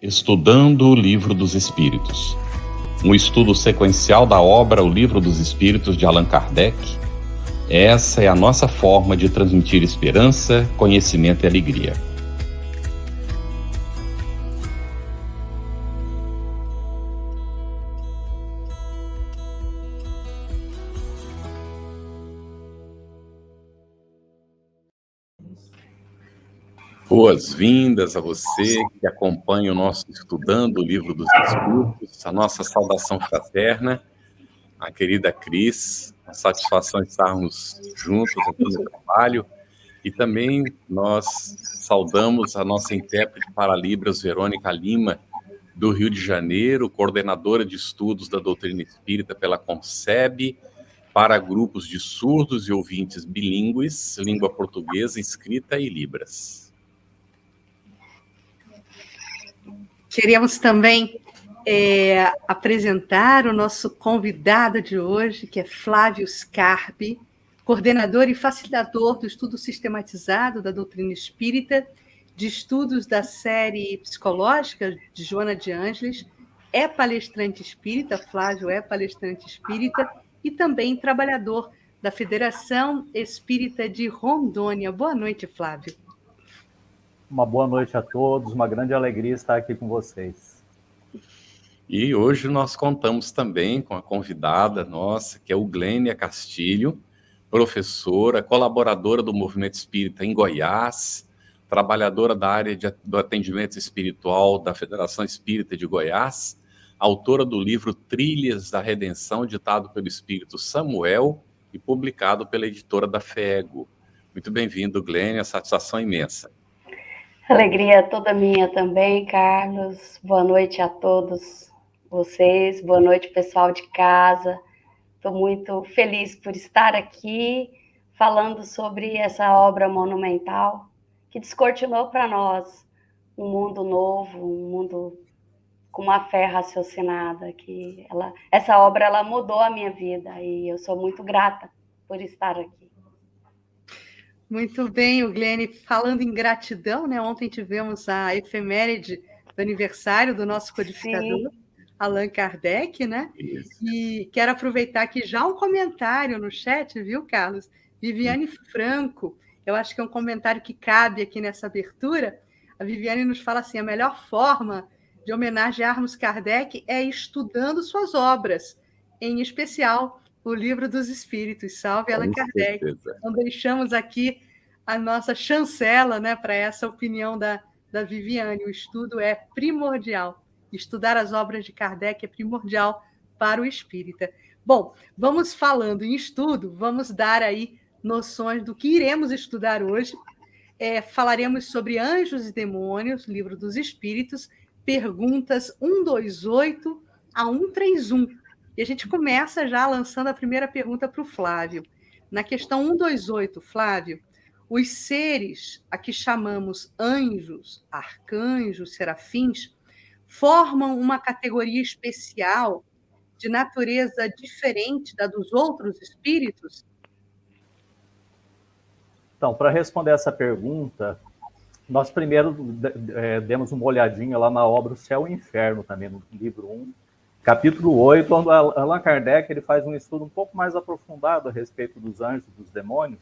Estudando o Livro dos Espíritos. Um estudo sequencial da obra O Livro dos Espíritos de Allan Kardec. Essa é a nossa forma de transmitir esperança, conhecimento e alegria. Boas-vindas a você que acompanha o nosso Estudando o Livro dos Espíritos, a nossa saudação fraterna, a querida Cris, a satisfação de estarmos juntos aqui no trabalho, e também nós saudamos a nossa intérprete para Libras, Verônica Lima, do Rio de Janeiro, coordenadora de estudos da doutrina espírita pela Concebe, para grupos de surdos e ouvintes bilíngues, língua portuguesa, escrita e Libras. Queríamos também apresentar o nosso convidado de hoje, que é Flávio Scarpi, coordenador e facilitador do estudo sistematizado da doutrina espírita, de estudos da série psicológica de Joana de Ângeles, é palestrante espírita, Flávio é palestrante espírita, e também trabalhador da Federação Espírita de Rondônia. Boa noite, Flávio. Uma boa noite a todos, uma grande alegria estar aqui com vocês. E hoje nós contamos também com a convidada nossa, que é o Glênia Castilho, professora, colaboradora do Movimento Espírita em Goiás, trabalhadora da área do atendimento espiritual da Federação Espírita de Goiás, autora do livro Trilhas da Redenção, ditado pelo Espírito Samuel e publicado pela editora da FEGO. Muito bem-vindo, Glênia, satisfação imensa. Alegria toda minha também, Carlos. Boa noite a todos vocês, boa noite, pessoal de casa. Estou muito feliz por estar aqui falando sobre essa obra monumental que descortinou para nós um mundo novo, um mundo com uma fé raciocinada. Essa obra ela mudou a minha vida e eu sou muito grata por estar aqui. Muito bem, o Glênia, falando em gratidão, né? Ontem tivemos a efeméride do aniversário do nosso codificador, sim, Allan Kardec, né? Isso. E quero aproveitar aqui já um comentário no chat, viu, Carlos? Viviane Franco, eu acho que é um comentário que cabe aqui nessa abertura. A Viviane nos fala assim: a melhor forma de homenagearmos Kardec é estudando suas obras, em especial o Livro dos Espíritos. Salve Allan Kardec. Então, deixamos aqui a nossa chancela, né, para essa opinião da Viviane. O estudo é primordial. Estudar as obras de Kardec é primordial para o espírita. Bom, vamos falando em estudo, vamos dar aí noções do que iremos estudar hoje. Falaremos sobre Anjos e Demônios, Livro dos Espíritos, perguntas 128 a 131. E a gente começa já lançando a primeira pergunta para o Flávio. Na questão 128, Flávio, os seres a que chamamos anjos, arcanjos, serafins, formam uma categoria especial de natureza diferente da dos outros espíritos? Então, para responder essa pergunta, nós primeiro demos uma olhadinha lá na obra O Céu e o Inferno, também no livro 1, capítulo 8, onde Allan Kardec ele faz um estudo um pouco mais aprofundado a respeito dos anjos e dos demônios,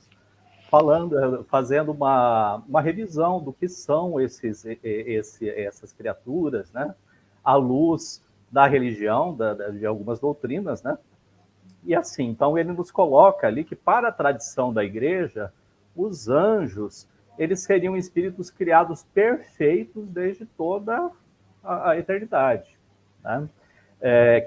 fazendo uma revisão do que são essas criaturas, né? À luz da religião, de algumas doutrinas, né? E assim, então ele nos coloca ali que para a tradição da igreja, os anjos, eles seriam espíritos criados perfeitos desde toda a eternidade, né?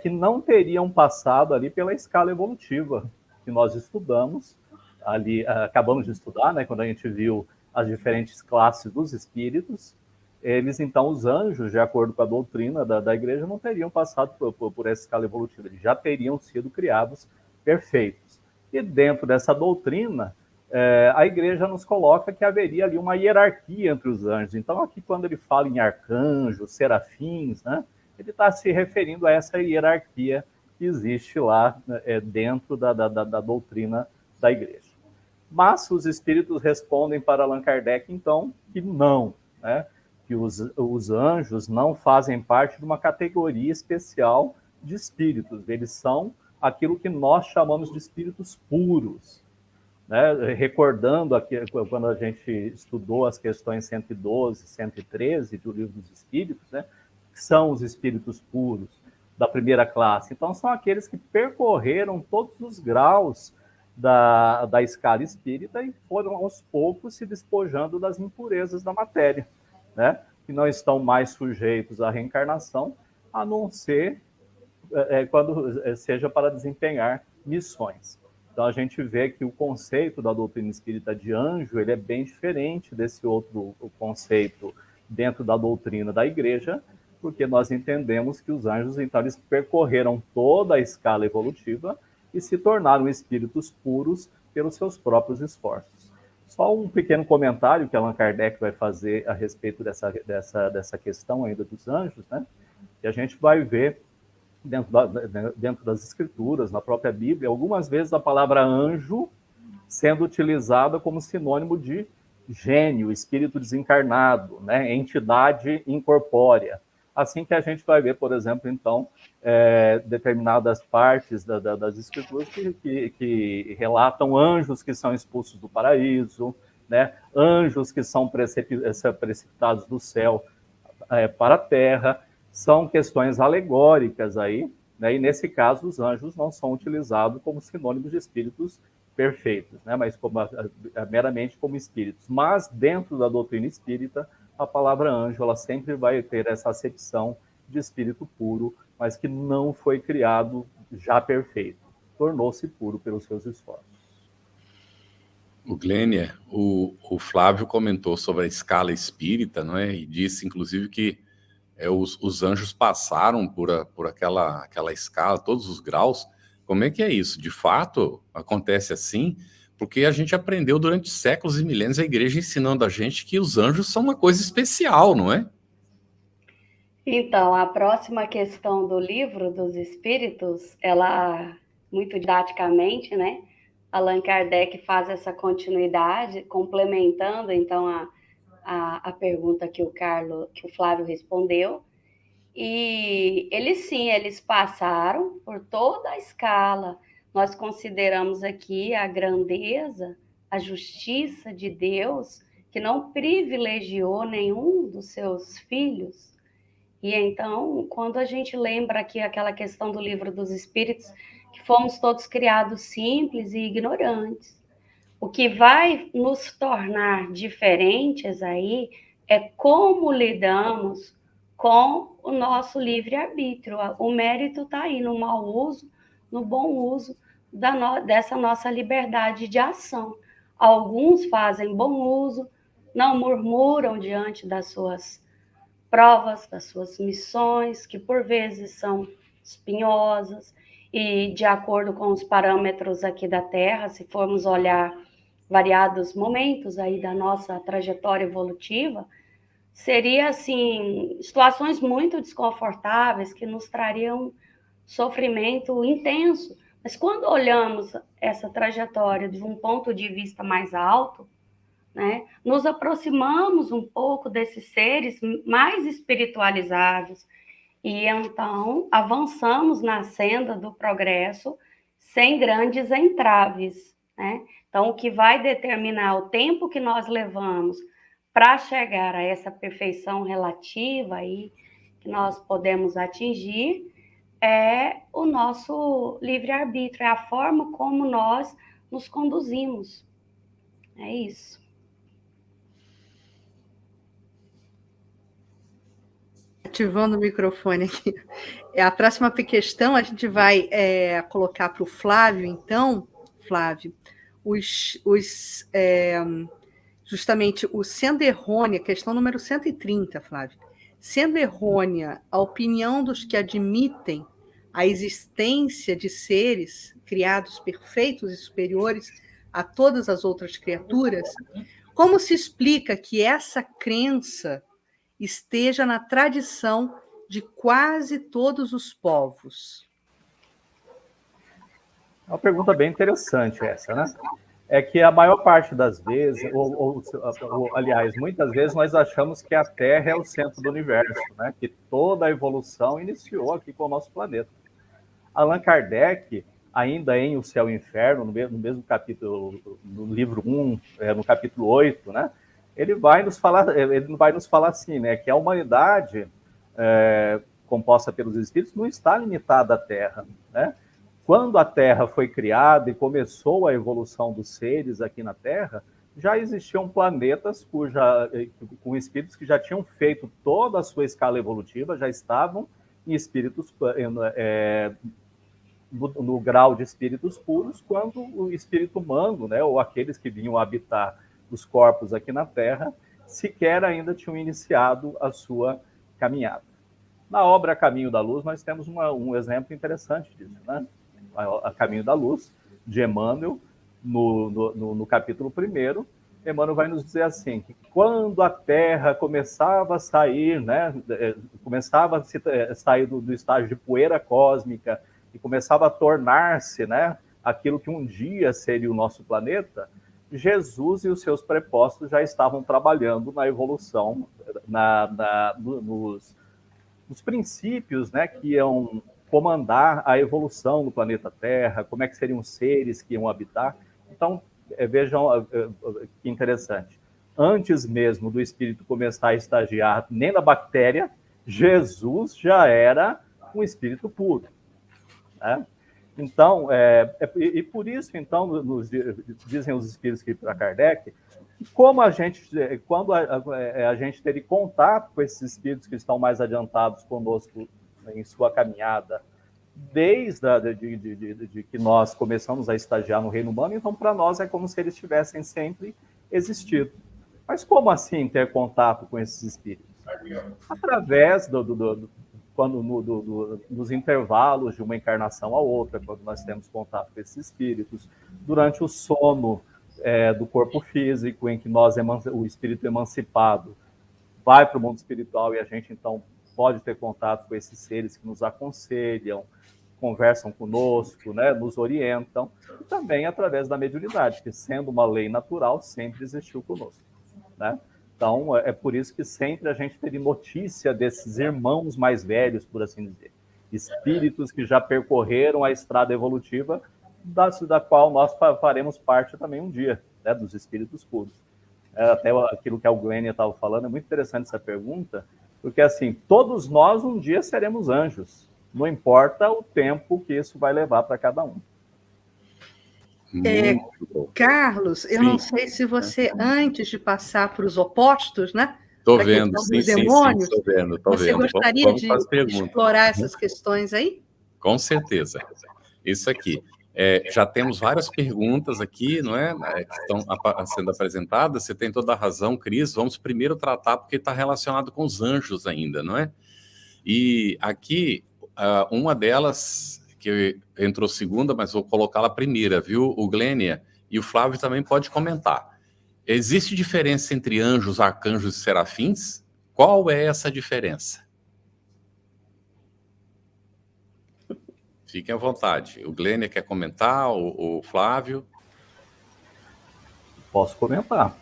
Que não teriam passado ali pela escala evolutiva que nós estudamos, ali acabamos de estudar, né, quando a gente viu as diferentes classes dos espíritos. Eles, então, os anjos, de acordo com a doutrina da igreja, não teriam passado por essa escala evolutiva, eles já teriam sido criados perfeitos. E dentro dessa doutrina, a igreja nos coloca que haveria ali uma hierarquia entre os anjos. Então, aqui, quando ele fala em arcanjos, serafins, né, ele está se referindo a essa hierarquia que existe lá dentro da doutrina da igreja. Mas os espíritos respondem para Allan Kardec, então, que não, né? que os anjos não fazem parte de uma categoria especial de espíritos. Eles são aquilo que nós chamamos de espíritos puros. Né? Recordando aqui, quando a gente estudou as questões 112, 113 do Livro dos Espíritos, né? Que são os espíritos puros da primeira classe. Então, são aqueles que percorreram todos os graus da escala espírita e foram, aos poucos, se despojando das impurezas da matéria, né? Que não estão mais sujeitos à reencarnação, a não ser quando seja para desempenhar missões. Então, a gente vê que o conceito da doutrina espírita de anjo ele é bem diferente desse outro conceito dentro da doutrina da igreja, porque nós entendemos que os anjos, então, eles percorreram toda a escala evolutiva e se tornaram espíritos puros pelos seus próprios esforços. Só um pequeno comentário que Allan Kardec vai fazer a respeito dessa questão ainda dos anjos, né? Que a gente vai ver dentro das escrituras, na própria Bíblia, algumas vezes a palavra anjo sendo utilizada como sinônimo de gênio, espírito desencarnado, né? Entidade incorpórea. Assim que a gente vai ver, por exemplo, então, determinadas partes das escrituras que relatam anjos que são expulsos do paraíso, né? Anjos que são precipitados do céu para a terra. São questões alegóricas aí, né? E nesse caso os anjos não são utilizados como sinônimos de espíritos perfeitos, né? Mas meramente como espíritos. Mas dentro da doutrina espírita, a palavra anjo ela sempre vai ter essa acepção de espírito puro, mas que não foi criado já perfeito. Tornou-se puro pelos seus esforços. O Glênia, o Flávio comentou sobre a escala espírita, não é? E disse, inclusive, que os anjos passaram por aquela escala, todos os graus. Como é que é isso? De fato, acontece assim? Porque a gente aprendeu durante séculos e milênios a igreja ensinando a gente que os anjos são uma coisa especial, não é? Então, a próxima questão do Livro dos Espíritos, ela, muito didaticamente, né? Allan Kardec faz essa continuidade, complementando, então, a pergunta que o Flávio respondeu. E eles passaram por toda a escala. Nós consideramos aqui a grandeza, a justiça de Deus, que não privilegiou nenhum dos seus filhos. E então, quando a gente lembra aqui aquela questão do Livro dos Espíritos, que fomos todos criados simples e ignorantes. O que vai nos tornar diferentes aí é como lidamos com o nosso livre-arbítrio. O mérito está aí no mau uso, no bom uso dessa nossa liberdade de ação. Alguns fazem bom uso, não murmuram diante das suas provas, das suas missões, que por vezes são espinhosas, e de acordo com os parâmetros aqui da Terra, se formos olhar variados momentos aí da nossa trajetória evolutiva, seria assim, situações muito desconfortáveis que nos trariam sofrimento intenso. Mas quando olhamos essa trajetória de um ponto de vista mais alto, né, nos aproximamos um pouco desses seres mais espiritualizados e então avançamos na senda do progresso sem grandes entraves, né? Então, o que vai determinar o tempo que nós levamos para chegar a essa perfeição relativa aí que nós podemos atingir é o nosso livre-arbítrio, é a forma como nós nos conduzimos. É isso. Ativando o microfone aqui. A próxima questão a gente vai colocar para o Flávio, então, Flávio, justamente o sendo errônea, questão número 130, Flávio. Sendo errônea a opinião dos que admitem a existência de seres criados perfeitos e superiores a todas as outras criaturas, como se explica que essa crença esteja na tradição de quase todos os povos? É uma pergunta bem interessante essa, né? é que a maior parte das vezes, aliás, muitas vezes nós achamos que a Terra é o centro do universo, né? Que toda a evolução iniciou aqui com o nosso planeta. Allan Kardec, ainda em O Céu e o Inferno, no mesmo capítulo, no livro 1, no capítulo 8, né? Ele vai nos falar assim, né? Que a humanidade, composta pelos espíritos, não está limitada à Terra, né? Quando a Terra foi criada e começou a evolução dos seres aqui na Terra, já existiam planetas com espíritos que já tinham feito toda a sua escala evolutiva, já estavam em espíritos no grau de espíritos puros, quando o espírito humano, né, ou aqueles que vinham habitar os corpos aqui na Terra, sequer ainda tinham iniciado a sua caminhada. Na obra Caminho da Luz, nós temos um exemplo interessante disso, né? A Caminho da Luz, de Emmanuel, no capítulo 1, Emmanuel vai nos dizer assim, que quando a Terra começava a sair, né, começava a sair do estágio de poeira cósmica e começava a tornar-se, né, aquilo que um dia seria o nosso planeta, Jesus e os seus prepostos já estavam trabalhando na evolução, nos princípios, né, que iam comandar a evolução do planeta Terra, como é que seriam os seres que iam habitar. Então, vejam que interessante. Antes mesmo do espírito começar a estagiar nem na bactéria, Jesus já era um espírito puro, né? Então, e por isso, então, dizem os espíritos que para Kardec, quando a gente teve contato com esses espíritos que estão mais adiantados conosco em sua caminhada, desde que nós começamos a estagiar no reino humano, então para nós é como se eles tivessem sempre existido. Mas como assim ter contato com esses espíritos? Através nos intervalos de uma encarnação a outra, quando nós temos contato com esses espíritos, durante o sono do corpo físico, em que o espírito emancipado vai para o mundo espiritual e a gente então pode ter contato com esses seres que nos aconselham, conversam conosco, né, nos orientam, e também através da mediunidade, que sendo uma lei natural, sempre existiu conosco, né? Então, é por isso que sempre a gente teve notícia desses irmãos mais velhos, por assim dizer, espíritos que já percorreram a estrada evolutiva, da qual nós faremos parte também um dia, né, dos espíritos puros. Até aquilo que a Eugênia estava falando, é muito interessante essa pergunta, porque, assim, todos nós um dia seremos anjos, não importa o tempo que isso vai levar para cada um. Carlos, eu não sei se você, antes de passar para os opostos, né? Estou vendo, sim, demônios, estou vendo. Você gostaria de explorar essas questões aí? Com certeza. Isso aqui. Já temos várias perguntas aqui, não é? Que estão sendo apresentadas. Você tem toda a razão, Cris. Vamos primeiro tratar, porque está relacionado com os anjos ainda, não é? E aqui, uma delas, que entrou segunda, mas vou colocá-la primeira, viu? O Glênia e o Flávio também pode comentar. Existe diferença entre anjos, arcanjos e serafins? Qual é essa diferença? Fiquem à vontade. O Glênia quer comentar, o Flávio? Posso comentar.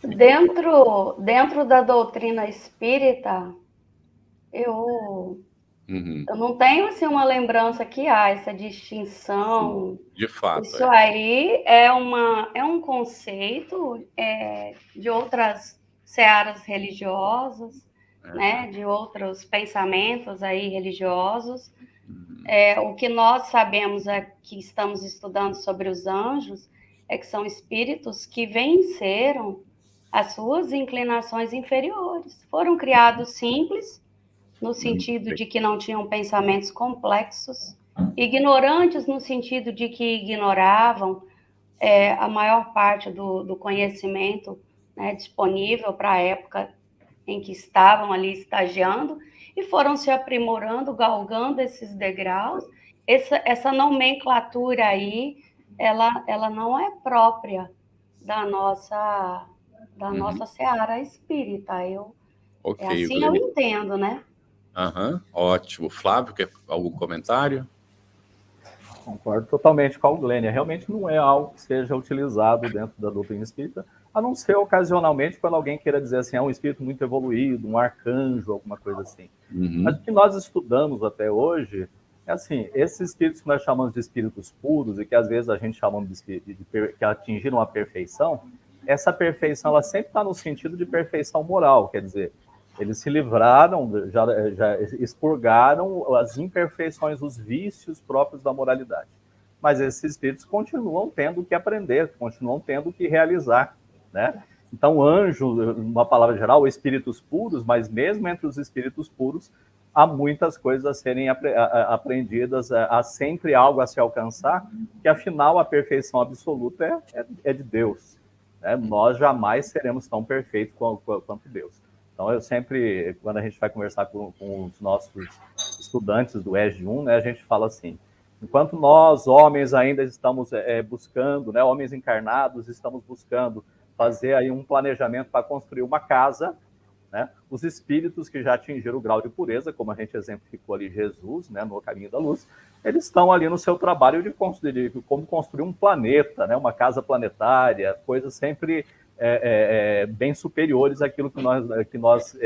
Dentro da doutrina espírita, eu não tenho assim, uma lembrança que há essa distinção. De fato. Isso aí é um conceito de outras searas religiosas, né? De outros pensamentos aí religiosos. O que nós sabemos que estamos estudando sobre os anjos é que são espíritos que venceram as suas inclinações inferiores. Foram criados simples, no sentido de que não tinham pensamentos complexos, ignorantes no sentido de que ignoravam a maior parte do conhecimento, né, disponível para a época em que estavam ali estagiando, e foram se aprimorando, galgando esses degraus. Essa nomenclatura aí, ela não é própria da nossa seara espírita. Assim eu entendo, né? Ótimo. Flávio, quer algum comentário? Concordo totalmente com a Glênia. Realmente não é algo que seja utilizado dentro da doutrina espírita, a não ser ocasionalmente quando alguém queira dizer assim, um espírito muito evoluído, um arcanjo, alguma coisa assim. Mas o que nós estudamos até hoje é assim, esses espíritos que nós chamamos de espíritos puros e que às vezes a gente chama de espíritos que atingiram a perfeição, essa perfeição ela sempre está no sentido de perfeição moral, quer dizer, eles se livraram, já expurgaram as imperfeições, os vícios próprios da moralidade. Mas esses espíritos continuam tendo que aprender, continuam tendo que realizar, né? Então, anjo, uma palavra geral, espíritos puros, mas mesmo entre os espíritos puros, há muitas coisas a serem aprendidas, há sempre algo a se alcançar, que afinal a perfeição absoluta é de Deus, né? Nós jamais seremos tão perfeitos quanto Deus. Então, eu sempre, quando a gente vai conversar com os nossos estudantes do EG1, né, a gente fala assim, enquanto nós, homens, ainda estamos buscando, né, homens encarnados, estamos buscando fazer aí um planejamento para construir uma casa, né, os espíritos que já atingiram o grau de pureza, como a gente exemplificou ali Jesus, né, no Caminho da Luz, eles estão ali no seu trabalho de como construir um planeta, né, uma casa planetária, coisas sempre... bem superiores àquilo que nós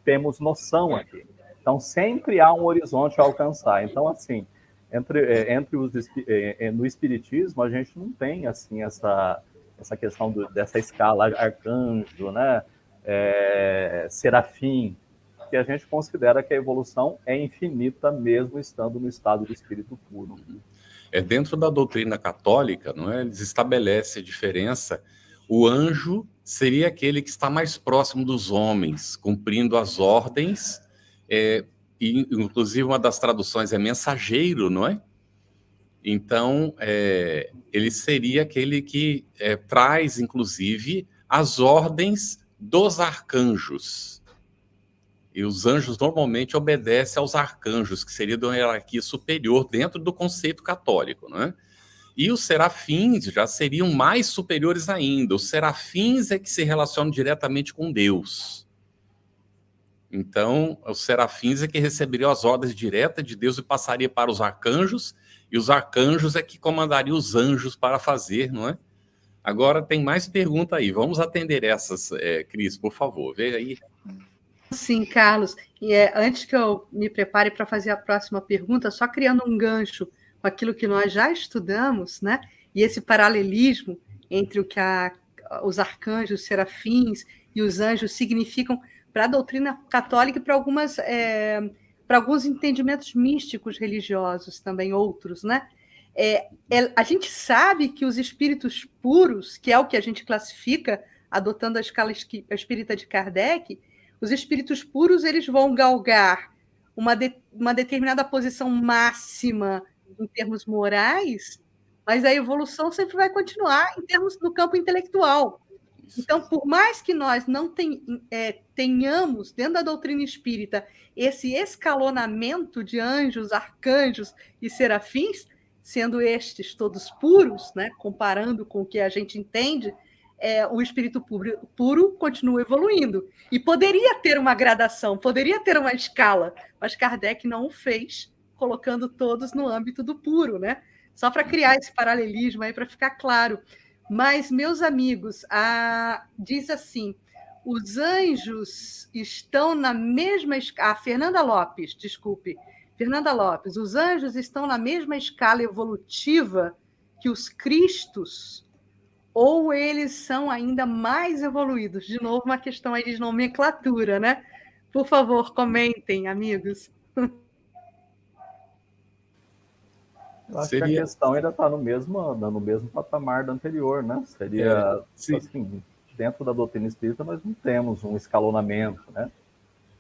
temos noção aqui. Então, sempre há um horizonte a alcançar. Então, assim, no Espiritismo, a gente não tem, assim, essa questão dessa escala, arcanjo, né, serafim, que a gente considera que a evolução é infinita, mesmo estando no estado do espírito puro. Dentro da doutrina católica, não é? Eles estabelecem a diferença. O anjo seria aquele que está mais próximo dos homens, cumprindo as ordens, e inclusive uma das traduções é mensageiro, não é? Então, ele seria aquele que traz, inclusive, as ordens dos arcanjos. E os anjos normalmente obedecem aos arcanjos, que seria de uma hierarquia superior dentro do conceito católico, não é? E os serafins já seriam mais superiores ainda. Os serafins é que se relacionam diretamente com Deus. Então, os serafins é que receberiam as ordens diretas de Deus e passaria para os arcanjos, e os arcanjos é que comandariam os anjos para fazer, não é? Agora tem mais pergunta aí. Vamos atender essas, Cris, por favor. Veja aí. Sim, Carlos. E antes que eu me prepare para fazer a próxima pergunta, só criando um gancho com aquilo que nós já estudamos, né? E esse paralelismo entre o que os arcanjos, serafins e os anjos significam para a doutrina católica e para alguns entendimentos místicos religiosos também, outros, né? A gente sabe que os espíritos puros, que é o que a gente classifica, adotando a escala espírita de Kardec, os espíritos puros eles vão galgar uma determinada posição máxima em termos morais, mas a evolução sempre vai continuar em termos do campo intelectual. Então, por mais que nós não tenhamos, dentro da doutrina espírita, esse escalonamento de anjos, arcanjos e serafins, sendo estes todos puros, né, comparando com o que a gente entende, o espírito puro continua evoluindo. E poderia ter uma gradação, poderia ter uma escala, mas Kardec não o fez, colocando todos no âmbito do puro, né? Só para criar esse paralelismo aí, para ficar claro. Mas, meus amigos, diz assim, os anjos estão na mesma escala... Fernanda Lopes, desculpe. Fernanda Lopes, os anjos estão na mesma escala evolutiva que os cristos, ou eles são ainda mais evoluídos? De novo, uma questão aí de nomenclatura, né? Por favor, comentem, amigos. Eu acho que a questão ainda está no mesmo patamar da anterior, né? Seria, assim, dentro da doutrina espírita, nós não temos um escalonamento, né?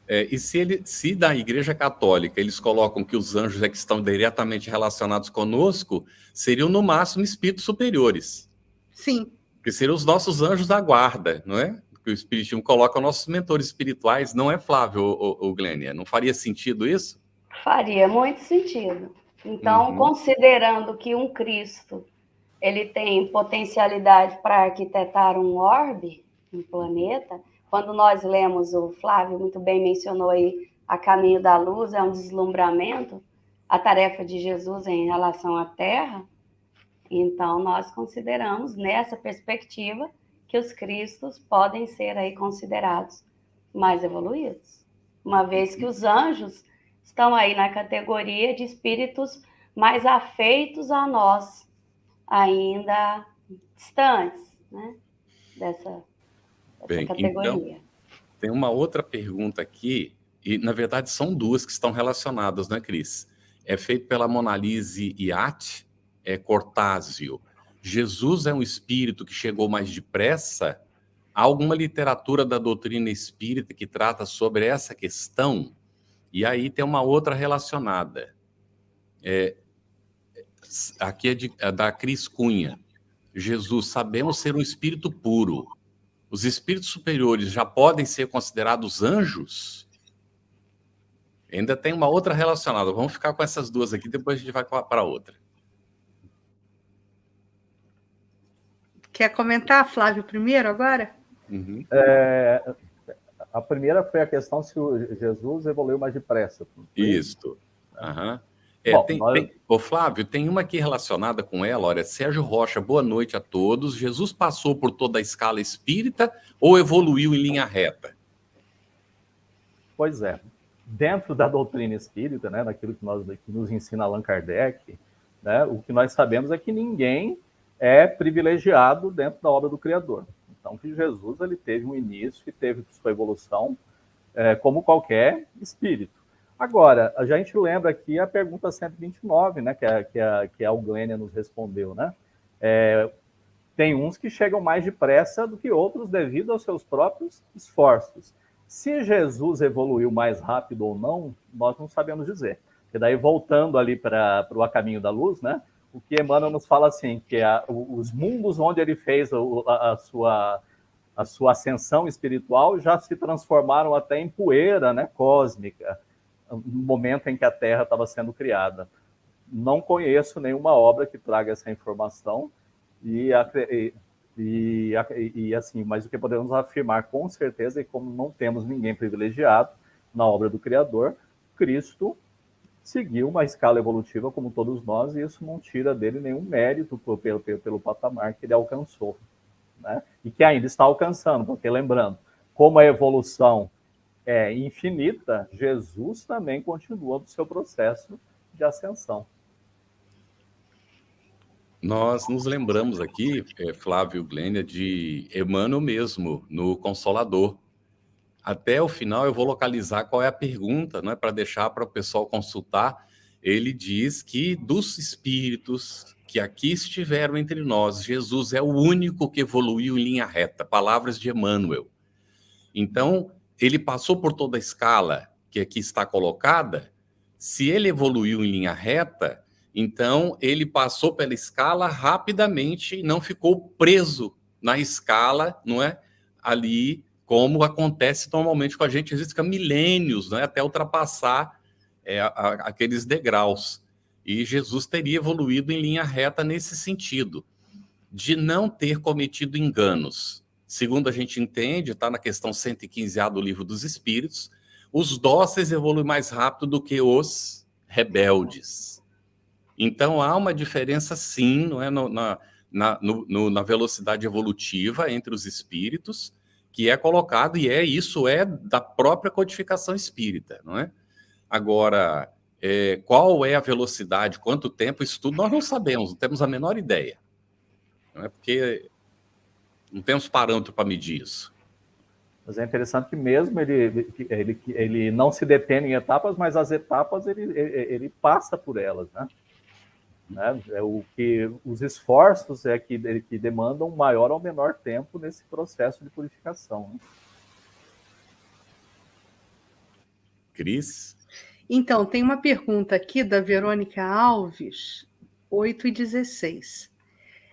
E se da Igreja Católica eles colocam que os anjos que estão diretamente relacionados conosco, seriam no máximo espíritos superiores. Sim. Que seriam os nossos anjos da guarda, não é? Que o Espiritismo coloca nossos mentores espirituais, não é, Flávio ou Glênia? Não faria sentido isso? Faria muito sentido. Então, considerando que um Cristo ele tem potencialidade para arquitetar um orbe, um planeta, quando nós lemos, o Flávio muito bem mencionou aí, A Caminho da Luz, é um deslumbramento, a tarefa de Jesus em relação à Terra, então nós consideramos nessa perspectiva que os cristos podem ser aí considerados mais evoluídos, uma vez que os anjos estão aí na categoria de espíritos mais afeitos a nós, ainda distantes, né, dessa Bem, categoria. Então, tem uma outra pergunta aqui, e na verdade são duas que estão relacionadas, né, Cris? É feito pela Monalise Iatti, Cortázio. Jesus é um espírito que chegou mais depressa? Há alguma literatura da doutrina espírita que trata sobre essa questão? E aí tem uma outra relacionada. Aqui é da Cris Cunha. Jesus, sabemos ser um espírito puro. Os espíritos superiores já podem ser considerados anjos? Ainda tem uma outra relacionada. Vamos ficar com essas duas aqui, depois a gente vai para outra. Quer comentar, Flávio, primeiro agora? Uhum. A primeira foi a questão se o Jesus evoluiu mais depressa. Isso. Uhum. Ô, Flávio, tem uma aqui relacionada com ela. Olha, Sérgio Rocha, boa noite a todos. Jesus passou por toda a escala espírita ou evoluiu em linha reta? Pois é. Dentro da doutrina espírita, né, naquilo que nos ensina Allan Kardec, né, o que nós sabemos é que ninguém é privilegiado dentro da obra do Criador. Então, que Jesus ele teve um início e teve sua evolução como qualquer espírito. Agora, a gente lembra aqui a pergunta 129, né, que a Eugênia nos respondeu, né? Tem uns que chegam mais depressa do que outros devido aos seus próprios esforços. Se Jesus evoluiu mais rápido ou não, nós não sabemos dizer. E daí, voltando ali para o A Caminho da Luz, né, o que Emmanuel nos fala assim, que os mundos onde ele fez a sua ascensão espiritual já se transformaram até em poeira, né, cósmica, no momento em que a Terra estava sendo criada. Não conheço nenhuma obra que traga essa informação e assim, mas o que podemos afirmar com certeza é que, como não temos ninguém privilegiado na obra do Criador, Cristo seguiu uma escala evolutiva como todos nós, e isso não tira dele nenhum mérito pelo patamar que ele alcançou, né? E que ainda está alcançando, porque, lembrando, como a evolução é infinita, Jesus também continua no seu processo de ascensão. Nós nos lembramos aqui, Flávio Glênia, de Emmanuel mesmo, no Consolador. Até o final eu vou localizar qual é a pergunta, não é, para deixar para o pessoal consultar. Ele diz que dos espíritos que aqui estiveram entre nós, Jesus é o único que evoluiu em linha reta. Palavras de Emmanuel. Então, ele passou por toda a escala que aqui está colocada. Se ele evoluiu em linha reta, então ele passou pela escala rapidamente e não ficou preso na escala, não é? Ali, como acontece normalmente com a gente, às vezes fica milênios, né, até ultrapassar aqueles degraus. E Jesus teria evoluído em linha reta nesse sentido, de não ter cometido enganos. Segundo a gente entende, está na questão 115A do Livro dos Espíritos, os dóceis evoluem mais rápido do que os rebeldes. Então, há uma diferença, sim, não é, na velocidade evolutiva entre os espíritos, que é colocado, e isso é da própria codificação espírita, não é? Agora, qual é a velocidade, quanto tempo, isso tudo nós não sabemos, não temos a menor ideia. Não é? Porque não temos parâmetro para medir isso. Mas é interessante que mesmo ele não se detém em etapas, mas as etapas ele passa por elas, né? Os esforços que demandam maior ou menor tempo nesse processo de purificação, né? Cris? Então, tem uma pergunta aqui da Verônica Alves, 8:16.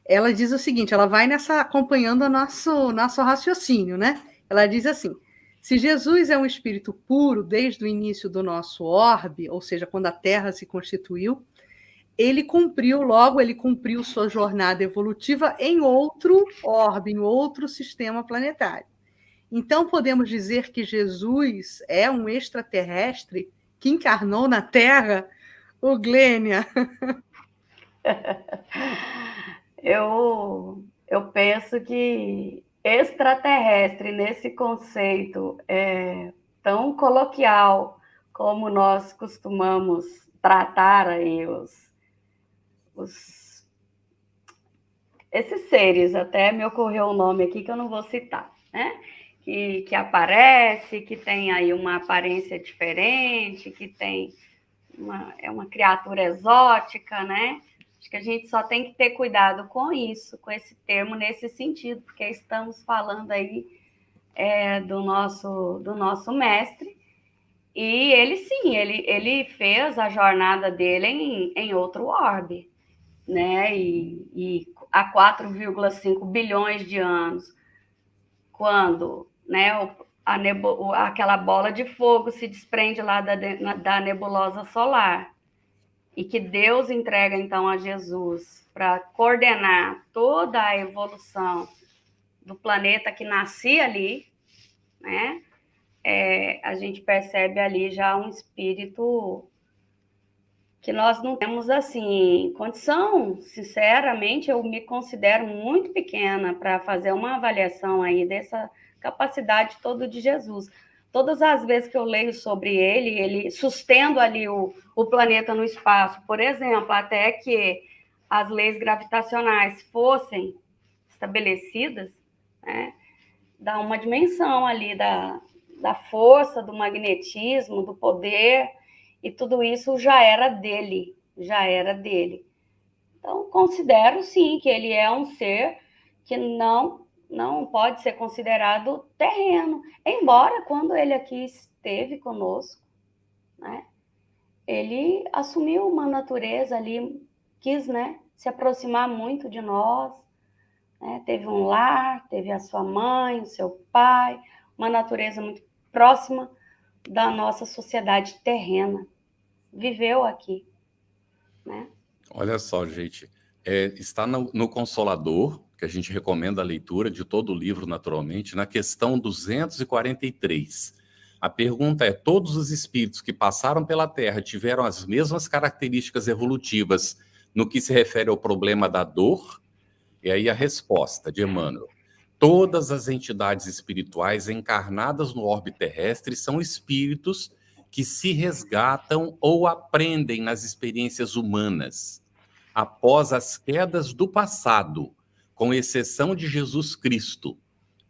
Ela diz o seguinte, ela vai acompanhando o nosso raciocínio, né? Ela diz assim, se Jesus é um espírito puro desde o início do nosso orbe, ou seja, quando a Terra se constituiu, ele cumpriu sua jornada evolutiva em outro orbe, em outro sistema planetário. Então, podemos dizer que Jesus é um extraterrestre que encarnou na Terra O Glênia. Eu penso que extraterrestre, nesse conceito tão coloquial como nós costumamos tratar aí esses seres, até me ocorreu um nome aqui que eu não vou citar, né? Que aparece, que tem aí uma aparência diferente, que tem uma criatura exótica, né? Acho que a gente só tem que ter cuidado com isso, com esse termo nesse sentido, porque estamos falando aí do nosso mestre, e ele sim, ele fez a jornada dele em outro orbe, né? E há 4,5 bilhões de anos, quando, né, aquela bola de fogo se desprende lá da nebulosa solar, e que Deus entrega, então, a Jesus para coordenar toda a evolução do planeta que nascia ali, né? A gente percebe ali já um espírito que nós não temos, assim, condição. Sinceramente, eu me considero muito pequena para fazer uma avaliação aí dessa capacidade toda de Jesus. Todas as vezes que eu leio sobre ele sustendo ali o planeta no espaço, por exemplo, até que as leis gravitacionais fossem estabelecidas, né, dá uma dimensão ali da força, do magnetismo, do poder, e tudo isso já era dele. Então, considero, sim, que ele é um ser que não pode ser considerado terreno, embora quando ele aqui esteve conosco, né, ele assumiu uma natureza ali, quis, né, se aproximar muito de nós, né, teve um lar, teve a sua mãe, o seu pai, uma natureza muito próxima da nossa sociedade terrena, viveu aqui, né? Olha só, gente, está no Consolador, que a gente recomenda a leitura de todo o livro, naturalmente, na questão 243. A pergunta é: todos os espíritos que passaram pela Terra tiveram as mesmas características evolutivas no que se refere ao problema da dor? E aí a resposta de Emmanuel: todas as entidades espirituais encarnadas no orbe terrestre são espíritos que se resgatam ou aprendem nas experiências humanas após as quedas do passado, com exceção de Jesus Cristo,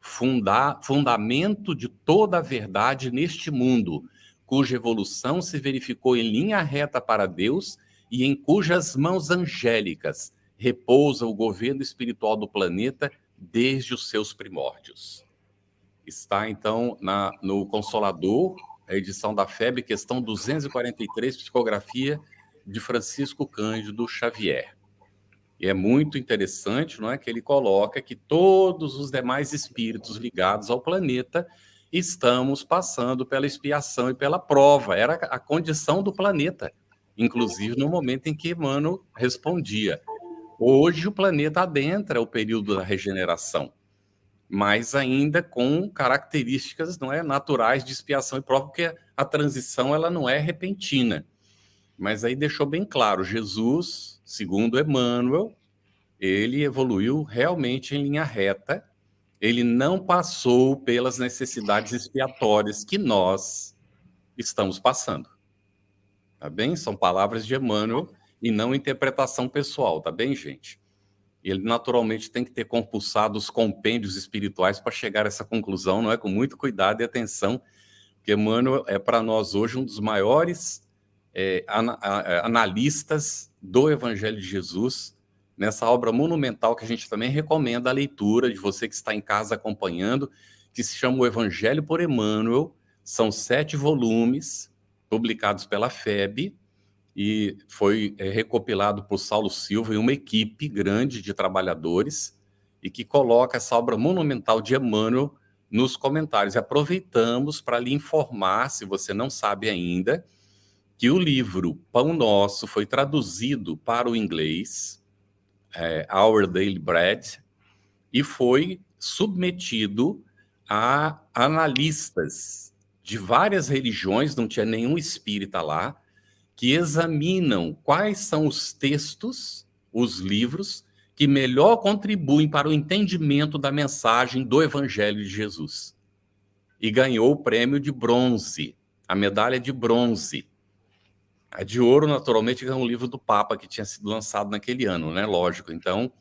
fundamento de toda a verdade neste mundo, cuja evolução se verificou em linha reta para Deus e em cujas mãos angélicas repousa o governo espiritual do planeta desde os seus primórdios. Está, então, no Consolador, a edição da FEB, questão 243, psicografia de Francisco Cândido Xavier. E é muito interessante, não é, que ele coloca que todos os demais espíritos ligados ao planeta estamos passando pela expiação e pela prova. Era a condição do planeta, inclusive no momento em que Emmanuel respondia. Hoje o planeta adentra o período da regeneração, mas ainda com características, não é, naturais de expiação e prova, porque a transição ela não é repentina. Mas aí deixou bem claro, Jesus, segundo Emmanuel, ele evoluiu realmente em linha reta, ele não passou pelas necessidades expiatórias que nós estamos passando. Tá bem? São palavras de Emmanuel e não interpretação pessoal, tá bem, gente? Ele naturalmente tem que ter compulsado os compêndios espirituais para chegar a essa conclusão, não é? Com muito cuidado e atenção, porque Emmanuel é para nós hoje um dos maiores analistas do Evangelho de Jesus, nessa obra monumental que a gente também recomenda a leitura de você que está em casa acompanhando, que se chama O Evangelho por Emmanuel. São 7 volumes, publicados pela FEB, e foi recopilado por Saulo Silva e uma equipe grande de trabalhadores, e que coloca essa obra monumental de Emmanuel nos comentários. E aproveitamos para lhe informar, se você não sabe ainda, que o livro Pão Nosso foi traduzido para o inglês, Our Daily Bread, e foi submetido a analistas de várias religiões, não tinha nenhum espírita lá, que examinam quais são os textos, os livros, que melhor contribuem para o entendimento da mensagem do Evangelho de Jesus. E ganhou o prêmio de bronze, a medalha de bronze. A de ouro, naturalmente, ganhou um livro do Papa, que tinha sido lançado naquele ano, né? Lógico. Então,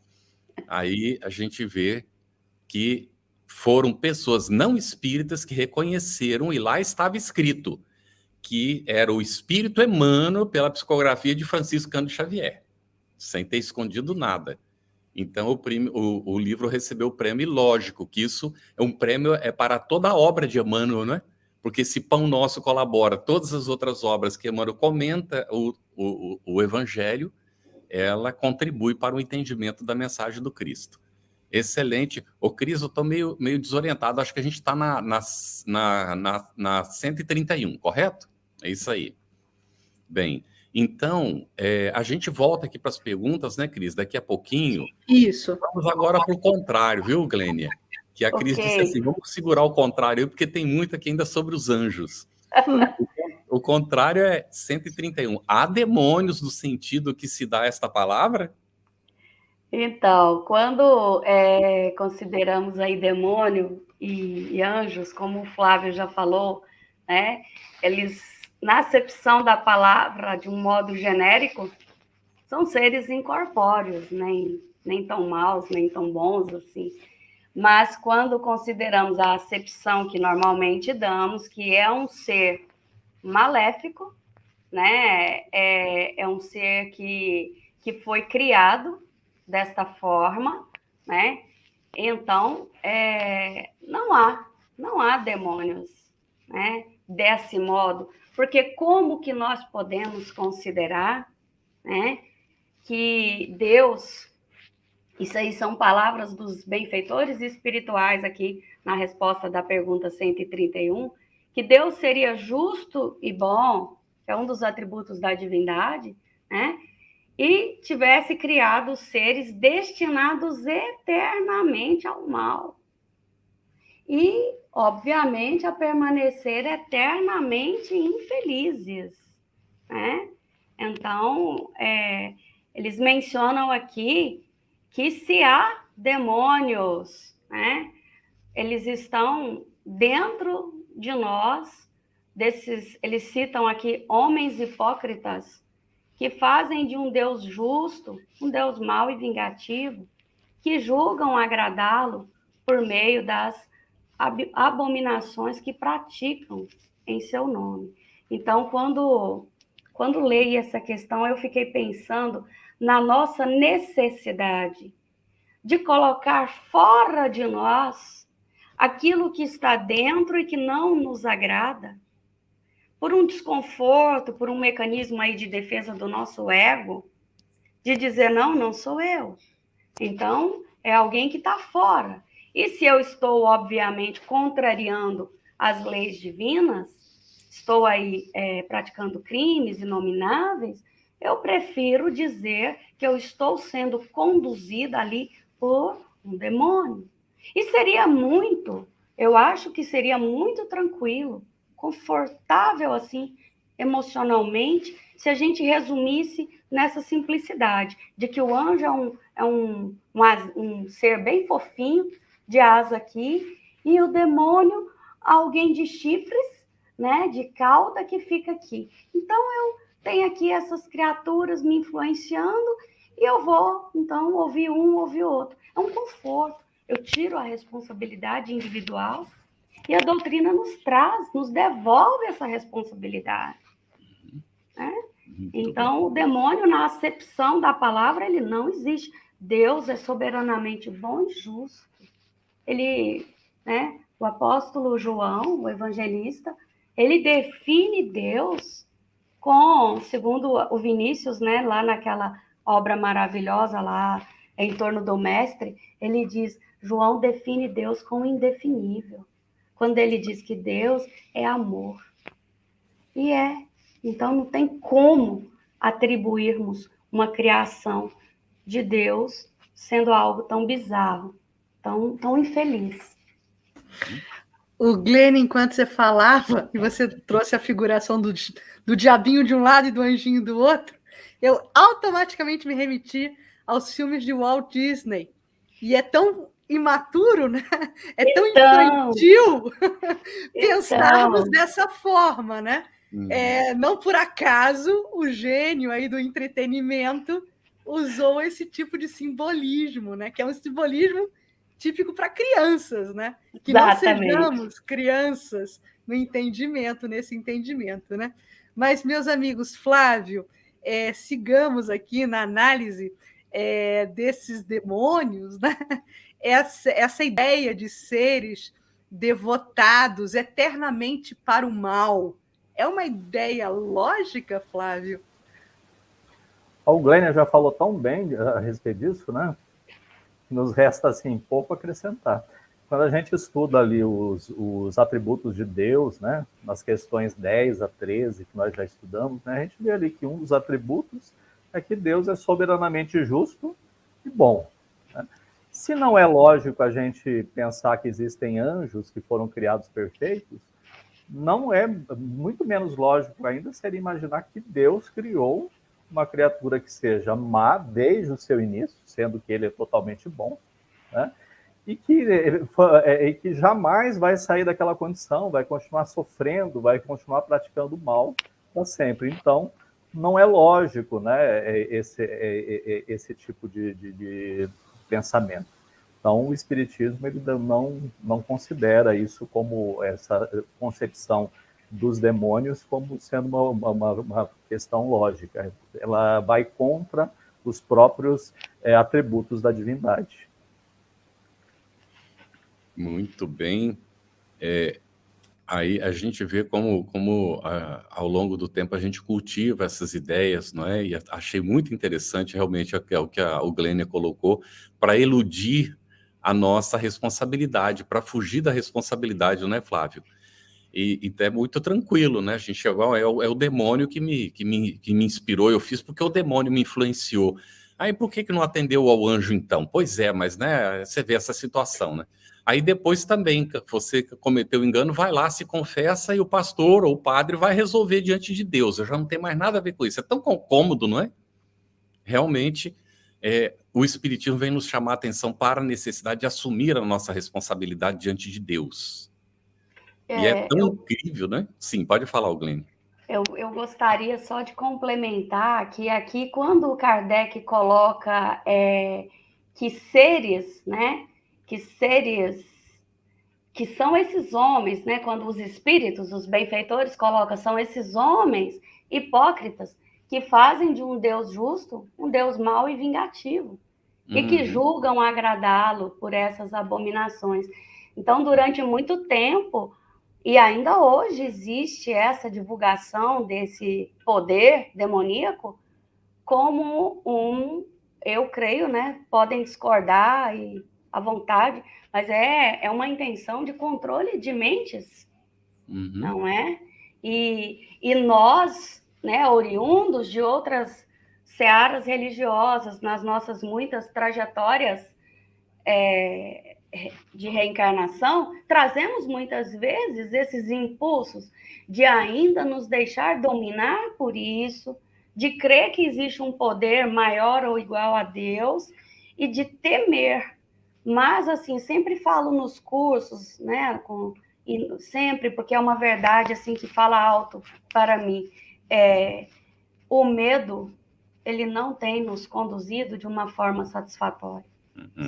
aí a gente vê que foram pessoas não espíritas que reconheceram, e lá estava escrito que era o Espírito Emmanuel pela psicografia de Francisco Cândido Xavier, sem ter escondido nada. Então, o livro recebeu o prêmio, e lógico que isso é um prêmio para toda a obra de Emmanuel, né? Porque se Pão Nosso colabora, todas as outras obras que Emmanuel comenta o Evangelho, ela contribui para o entendimento da mensagem do Cristo. Excelente. Ô, Cris, eu estou meio desorientado, acho que a gente está na 131, correto? É isso aí. Bem, então, a gente volta aqui para as perguntas, né, Cris? Daqui a pouquinho. Isso. Vamos agora para o contrário, viu, Glênia? Que a Cris disse assim, vamos segurar o contrário, porque tem muito aqui ainda sobre os anjos. O contrário é 131. Há demônios no sentido que se dá esta palavra? Então, quando consideramos aí demônio e anjos, como o Flávio já falou, né, eles, na acepção da palavra de um modo genérico, são seres incorpóreos, nem tão maus, nem tão bons assim. Mas quando consideramos a acepção que normalmente damos, que é um ser maléfico, né, é um ser que foi criado desta forma, né? Então, não há demônios, né? Desse modo, porque como que nós podemos considerar, né, que Deus, isso aí são palavras dos benfeitores espirituais aqui na resposta da pergunta 131, que Deus seria justo e bom, é um dos atributos da divindade, né? E tivesse criado seres destinados eternamente ao mal. E, obviamente, a permanecer eternamente infelizes, né? Então, eles mencionam aqui que se há demônios, né, eles estão dentro de nós, eles citam aqui homens hipócritas, que fazem de um Deus justo, um Deus mau e vingativo, que julgam agradá-lo por meio das abominações que praticam em seu nome. Então, quando leio essa questão, eu fiquei pensando na nossa necessidade de colocar fora de nós aquilo que está dentro e que não nos agrada, por um desconforto, por um mecanismo aí de defesa do nosso ego, de dizer, não sou eu. Então, é alguém que está fora. E se eu estou, obviamente, contrariando as leis divinas, estou aí praticando crimes inomináveis, eu prefiro dizer que eu estou sendo conduzida ali por um demônio. E eu acho que seria muito tranquilo, confortável assim, emocionalmente, se a gente resumisse nessa simplicidade, de que o anjo é um ser bem fofinho, de asa aqui, e o demônio, alguém de chifres, né, de cauda que fica aqui. Então, eu tenho aqui essas criaturas me influenciando, e eu vou, então, ouvir um, ouvir outro. É um conforto. Eu tiro a responsabilidade individual, e a doutrina nos devolve essa responsabilidade. Né? Então, o demônio, na acepção da palavra, ele não existe. Deus é soberanamente bom e justo. O apóstolo João, o evangelista, ele define Deus segundo o Vinícius, né, lá naquela obra maravilhosa lá em torno do mestre, ele diz, João define Deus como indefinível. Quando ele diz que Deus é amor. E então não tem como atribuirmos uma criação de Deus sendo algo tão bizarro, tão infeliz. O Glenn, enquanto você falava, e você trouxe a figuração do diabinho de um lado e do anjinho do outro, eu automaticamente me remeti aos filmes de Walt Disney. E é tão imaturo, né? É tão infantil pensarmos dessa forma, né? Não por acaso o gênio aí do entretenimento usou esse tipo de simbolismo, né? Que é um simbolismo típico para crianças, né? Que Exatamente. Não sejamos crianças no entendimento, nesse entendimento, né? Mas, meus amigos, Flávio, sigamos aqui na análise desses demônios, né? Essa ideia de seres devotados eternamente para o mal é uma ideia lógica, Flávio? O Glênia já falou tão bem a respeito disso, né? Nos resta, assim, pouco acrescentar. Quando a gente estuda ali os atributos de Deus, né? Nas questões 10 a 13, que nós já estudamos, né? A gente vê ali que um dos atributos é que Deus é soberanamente justo e bom, né? Se não é lógico a gente pensar que existem anjos que foram criados perfeitos, não é, muito menos lógico ainda seria imaginar que Deus criou uma criatura que seja má desde o seu início, sendo que ele é totalmente bom, né? E que jamais vai sair daquela condição, vai continuar sofrendo, vai continuar praticando mal para sempre. Então, não é lógico, né, esse tipo de pensamento. Então, o Espiritismo ele não considera isso como essa concepção dos demônios como sendo uma questão lógica. Ela vai contra os próprios atributos da divindade. Muito bem. Aí a gente vê como ao longo do tempo a gente cultiva essas ideias, não é? E achei muito interessante realmente o que o Glênia colocou, para eludir a nossa responsabilidade, para fugir da responsabilidade, não é, Flávio? E é muito tranquilo, né? A gente chegou, é o demônio que me inspirou, eu fiz porque o demônio me influenciou. Aí por que não atendeu ao anjo então? Pois é, mas né, você vê essa situação, né? Aí depois também, você cometeu engano, vai lá, se confessa e o pastor ou o padre vai resolver diante de Deus. Eu já não tenho mais nada a ver com isso. É tão cômodo, não é? Realmente, o Espiritismo vem nos chamar a atenção para a necessidade de assumir a nossa responsabilidade diante de Deus. E é tão incrível, né? Sim, pode falar, Glênia. Eu gostaria só de complementar que aqui, quando o Kardec coloca que seres, né? Que seres que são esses homens, né? Quando os espíritos, os benfeitores colocam, são esses homens hipócritas que fazem de um Deus justo um Deus mau e vingativo, e que julgam agradá-lo por essas abominações. Então, durante muito tempo, e ainda hoje existe essa divulgação desse poder demoníaco como eu creio, né? Podem discordar à vontade, mas é uma intenção de controle de mentes, não é? E nós, né, oriundos de outras searas religiosas, nas nossas muitas trajetórias de reencarnação, trazemos muitas vezes esses impulsos de ainda nos deixar dominar por isso, de crer que existe um poder maior ou igual a Deus e de temer. Mas, assim, sempre falo nos cursos, né, e sempre, porque é uma verdade, assim, que fala alto para mim, o medo, ele não tem nos conduzido de uma forma satisfatória.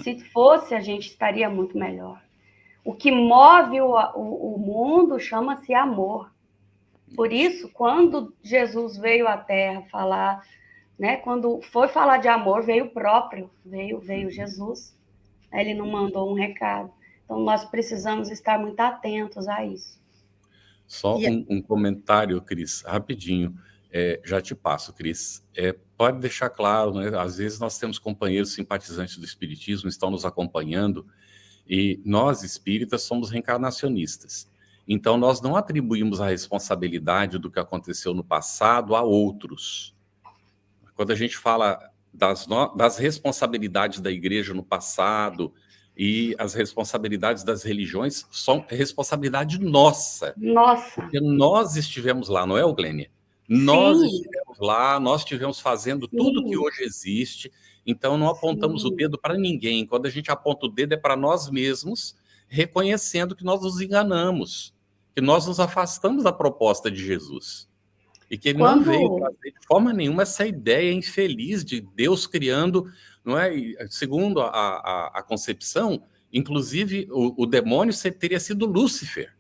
Se fosse, a gente estaria muito melhor. O que move o mundo chama-se amor. Por isso, quando Jesus veio à Terra falar, né, quando foi falar de amor, veio o próprio, veio Jesus. Ele não mandou um recado. Então, nós precisamos estar muito atentos a isso. Só um comentário, Cris, rapidinho. Já te passo, Cris. Pode deixar claro, né? Às vezes nós temos companheiros simpatizantes do Espiritismo, estão nos acompanhando, e nós, espíritas, somos reencarnacionistas. Então, nós não atribuímos a responsabilidade do que aconteceu no passado a outros. Quando a gente fala das responsabilidades da igreja no passado e as responsabilidades das religiões, são responsabilidade nossa. Nossa! Porque nós estivemos lá, não é, Glênia? Nós Sim. estivemos lá, nós estivemos fazendo tudo que hoje existe, então não apontamos o dedo para ninguém. Quando a gente aponta o dedo é para nós mesmos, reconhecendo que nós nos enganamos, que nós nos afastamos da proposta de Jesus. E que ele não veio trazer de forma nenhuma essa ideia infeliz de Deus criando, não é? Segundo a concepção, inclusive o demônio teria sido Lúcifer.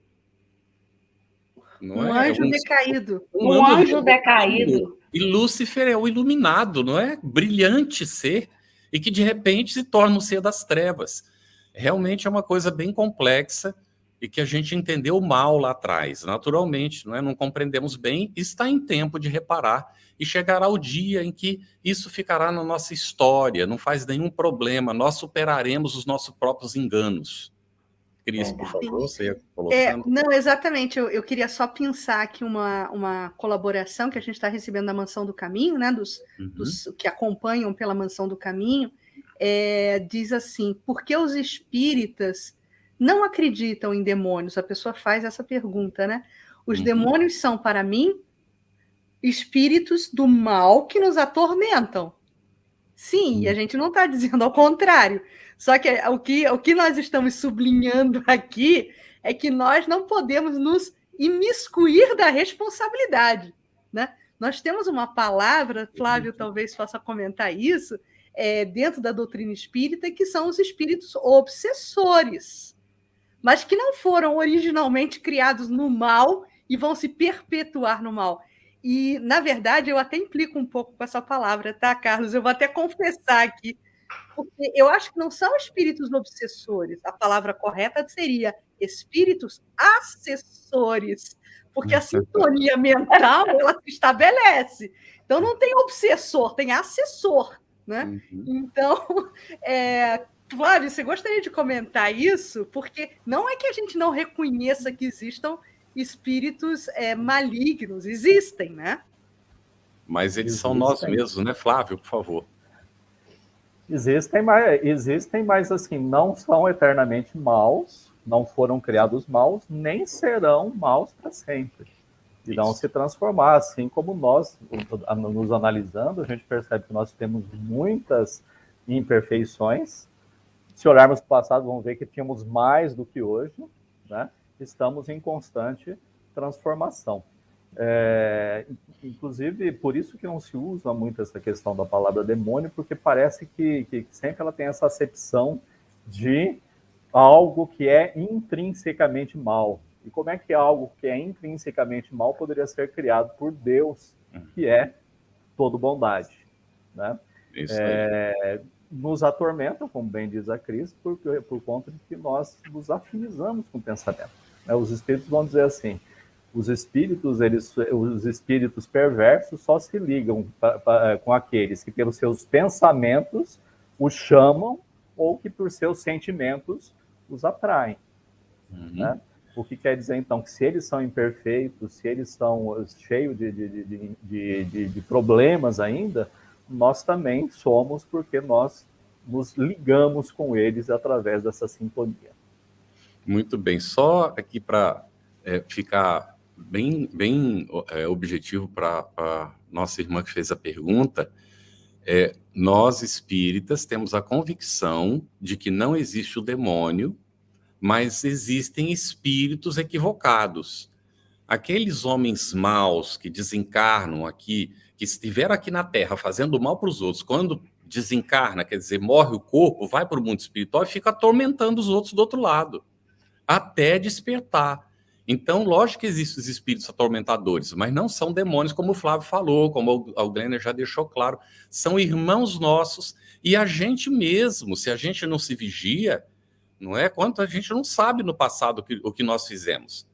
Não um é? anjo decaído. Um anjo decaído. E Lúcifer é o iluminado, não é? Brilhante ser, e que de repente se torna um ser das trevas. Realmente é uma coisa bem complexa e que a gente entendeu mal lá atrás. Naturalmente, não é? Não compreendemos bem, está em tempo de reparar e chegará o dia em que isso ficará na nossa história, não faz nenhum problema, nós superaremos os nossos próprios enganos. Cris, por favor, você ia colocando. Não, exatamente, eu queria só pensar aqui uma colaboração que a gente está recebendo da Mansão do Caminho, né, dos que acompanham pela Mansão do Caminho, diz assim, por que os espíritas não acreditam em demônios? A pessoa faz essa pergunta, né? Os demônios são, para mim, espíritos do mal que nos atormentam. Sim, e a gente não está dizendo ao contrário. Só que o que nós estamos sublinhando aqui é que nós não podemos nos imiscuir da responsabilidade, né? Nós temos uma palavra, Flávio talvez possa comentar isso, dentro da doutrina espírita, que são os espíritos obsessores, mas que não foram originalmente criados no mal e vão se perpetuar no mal. E, na verdade, eu até implico um pouco com essa palavra, tá, Carlos? Eu vou até confessar aqui, porque eu acho que não são espíritos obsessores. A palavra correta seria espíritos assessores, porque a sintonia mental ela se estabelece. Então, não tem obsessor, tem assessor, né? Então, Flávio, você gostaria de comentar isso? Porque não é que a gente não reconheça que existam espíritos malignos, existem, né? Mas eles são nós mesmos, né, Flávio, por favor? Existem, mas assim, não são eternamente maus, não foram criados maus, nem serão maus para sempre. Irão se transformar, assim como nós, nos analisando, a gente percebe que nós temos muitas imperfeições. Se olharmos para o passado, vamos ver que tínhamos mais do que hoje, né? Estamos em constante transformação. Inclusive, por isso que não se usa muito essa questão da palavra demônio, porque parece que sempre ela tem essa acepção de algo que é intrinsecamente mal. E como é que algo que é intrinsecamente mal poderia ser criado por Deus, que é todo bondade, né? Isso aí. Nos atormenta, como bem diz a Cris, por conta de que nós nos afinizamos com o pensamento. Os espíritos vão dizer assim, os espíritos perversos só se ligam com aqueles que pelos seus pensamentos os chamam ou que por seus sentimentos os atraem. Né? O que quer dizer, então, que se eles são imperfeitos, se eles são cheios de problemas ainda, nós também somos, porque nós nos ligamos com eles através dessa sintonia. Muito bem. Só aqui para ficar bem objetivo para a nossa irmã que fez a pergunta, nós espíritas temos a convicção de que não existe o demônio, mas existem espíritos equivocados. Aqueles homens maus que desencarnam aqui, que estiveram aqui na Terra fazendo mal para os outros, quando desencarna, quer dizer, morre o corpo, vai para o mundo espiritual e fica atormentando os outros do outro lado, até despertar. Então, lógico que existem os espíritos atormentadores, mas não são demônios, como o Flávio falou, como o Glenner já deixou claro, são irmãos nossos, e a gente mesmo, se a gente não se vigia, não é? Quanto a gente não sabe no passado o que nós fizemos.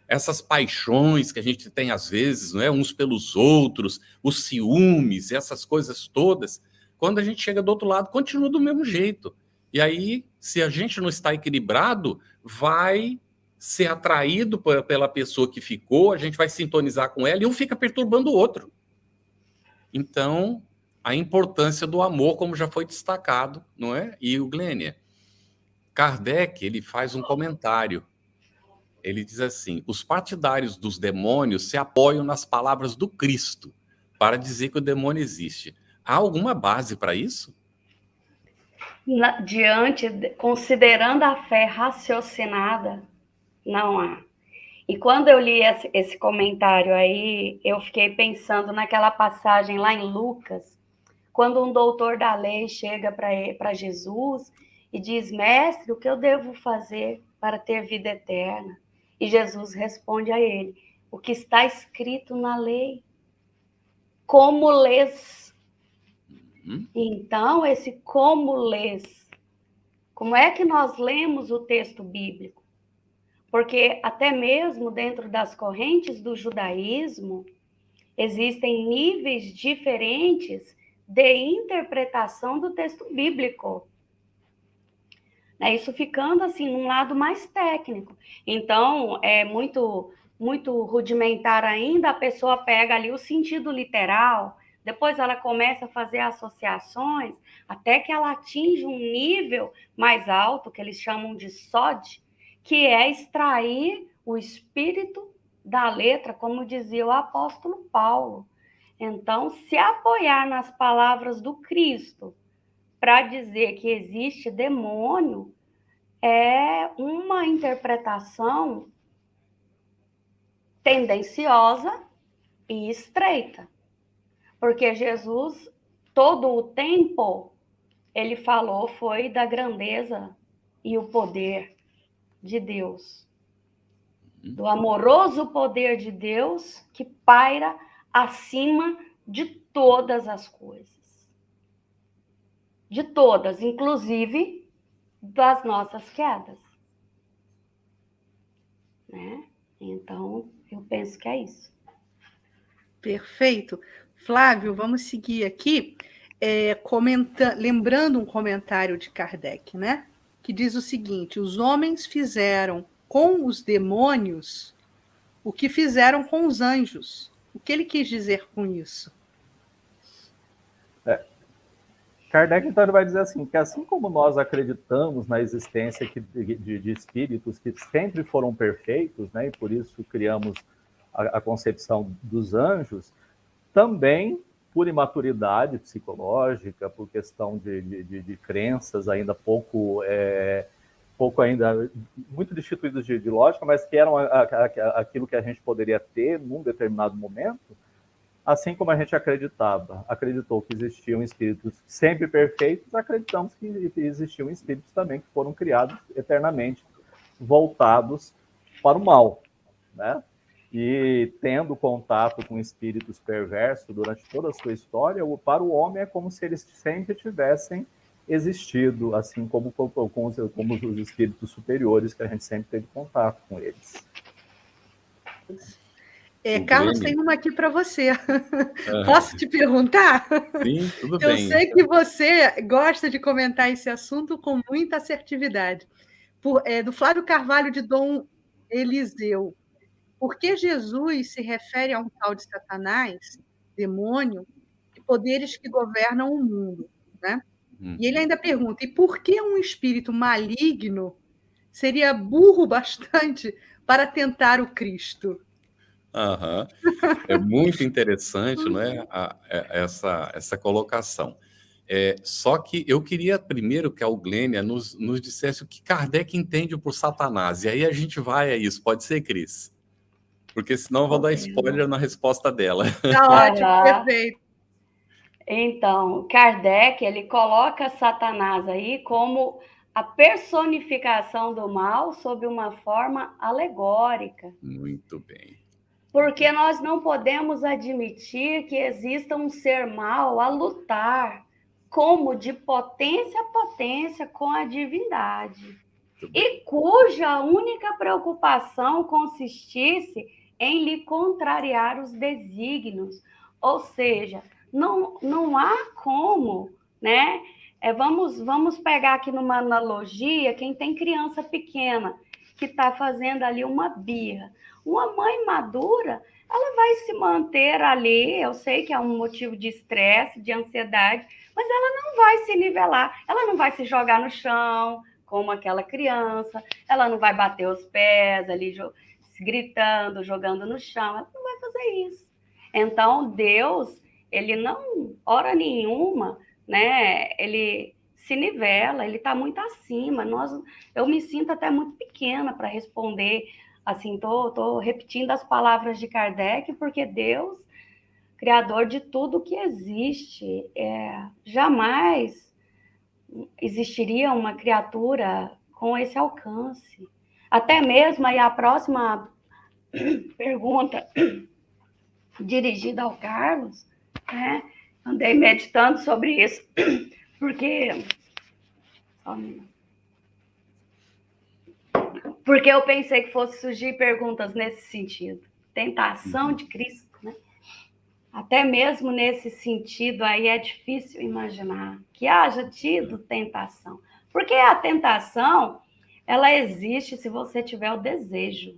Essas paixões que a gente tem às vezes, não é? Uns pelos outros, os ciúmes, essas coisas todas, quando a gente chega do outro lado, continua do mesmo jeito. E aí, se a gente não está equilibrado, vai ser atraído pela pessoa que ficou, a gente vai sintonizar com ela e um fica perturbando o outro. Então, a importância do amor, como já foi destacado, não é? E o Glênia, Kardec, ele faz um comentário. ele diz assim: os partidários dos demônios se apoiam nas palavras do Cristo para dizer que o demônio existe. Há alguma base para isso? Considerando a fé raciocinada, não há. E quando eu li esse comentário aí, eu fiquei pensando naquela passagem lá em Lucas, quando um doutor da lei chega para Jesus e diz: mestre, o que eu devo fazer para ter vida eterna? E Jesus responde a ele: o que está escrito na lei. Como lês? Então, esse como lês, como é que nós lemos o texto bíblico? Porque até mesmo dentro das correntes do judaísmo, existem níveis diferentes de interpretação do texto bíblico. Isso ficando assim, num lado mais técnico. Então, é muito rudimentar ainda, a pessoa pega ali o sentido literal, depois ela começa a fazer associações, até que ela atinge um nível mais alto, que eles chamam de SOD, que é extrair o espírito da letra, como dizia o apóstolo Paulo. Então, se apoiar nas palavras do Cristo para dizer que existe demônio, é uma interpretação tendenciosa e estreita. Porque Jesus, todo o tempo, ele falou foi da grandeza e o poder de Deus. Do amoroso poder de Deus que paira acima de todas as coisas. De todas, inclusive das nossas quedas. Né? Então, eu penso que é isso. Perfeito. Flávio, vamos seguir aqui, lembrando um comentário de Kardec, né? Que diz o seguinte: os homens fizeram com os demônios o que fizeram com os anjos. O que ele quis dizer com isso? Kardec, então, ele vai dizer assim, que assim como nós acreditamos na existência de espíritos que sempre foram perfeitos, né, e por isso criamos a concepção dos anjos, também, por imaturidade psicológica, por questão de crenças ainda pouco ainda, muito destituídos de lógica, mas que eram aquilo que a gente poderia ter num determinado momento, assim como a gente acreditou que existiam espíritos sempre perfeitos, acreditamos que existiam espíritos também que foram criados eternamente, voltados para o mal, né? E tendo contato com espíritos perversos durante toda a sua história, para o homem é como se eles sempre tivessem existido, assim como os espíritos superiores, que a gente sempre teve contato com eles. Carlos, tem uma aqui para você. Posso te perguntar? Sim, tudo bem. Eu sei que você gosta de comentar esse assunto com muita assertividade. Do Flávio Carvalho, de Dom Eliseu. Por que Jesus se refere a um tal de Satanás, demônio, e poderes que governam o mundo? Né? E ele ainda pergunta: e por que um espírito maligno seria burro bastante para tentar o Cristo? É muito interessante, não é, essa colocação. Só que eu queria primeiro que a Eugênia nos dissesse o que Kardec entende por Satanás. E aí a gente vai a isso. Pode ser, Cris? Porque senão eu vou dar spoiler na resposta dela. Tá ótimo, perfeito. Então, Kardec, ele coloca Satanás aí como a personificação do mal sob uma forma alegórica. Muito bem. Porque nós não podemos admitir que exista um ser mal a lutar como de potência a potência com a divindade, e cuja única preocupação consistisse em lhe contrariar os desígnios. Ou seja, não há como, né? Vamos pegar aqui numa analogia, quem tem criança pequena que está fazendo ali uma birra. Uma mãe madura, ela vai se manter ali, eu sei que é um motivo de estresse, de ansiedade, mas ela não vai se nivelar, ela não vai se jogar no chão, como aquela criança, ela não vai bater os pés ali, gritando, jogando no chão, ela não vai fazer isso. Então, Deus, ele não, hora nenhuma, né, ele se nivela, ele está muito acima. Eu me sinto até muito pequena para responder, assim, tô repetindo as palavras de Kardec, porque Deus, criador de tudo que existe, jamais existiria uma criatura com esse alcance. Até mesmo aí a próxima pergunta dirigida ao Carlos, né? Andei meditando sobre isso, porque eu pensei que fosse surgir perguntas nesse sentido. Tentação de Cristo, né? Até mesmo nesse sentido aí é difícil imaginar que haja tido tentação. Porque a tentação, ela existe se você tiver o desejo.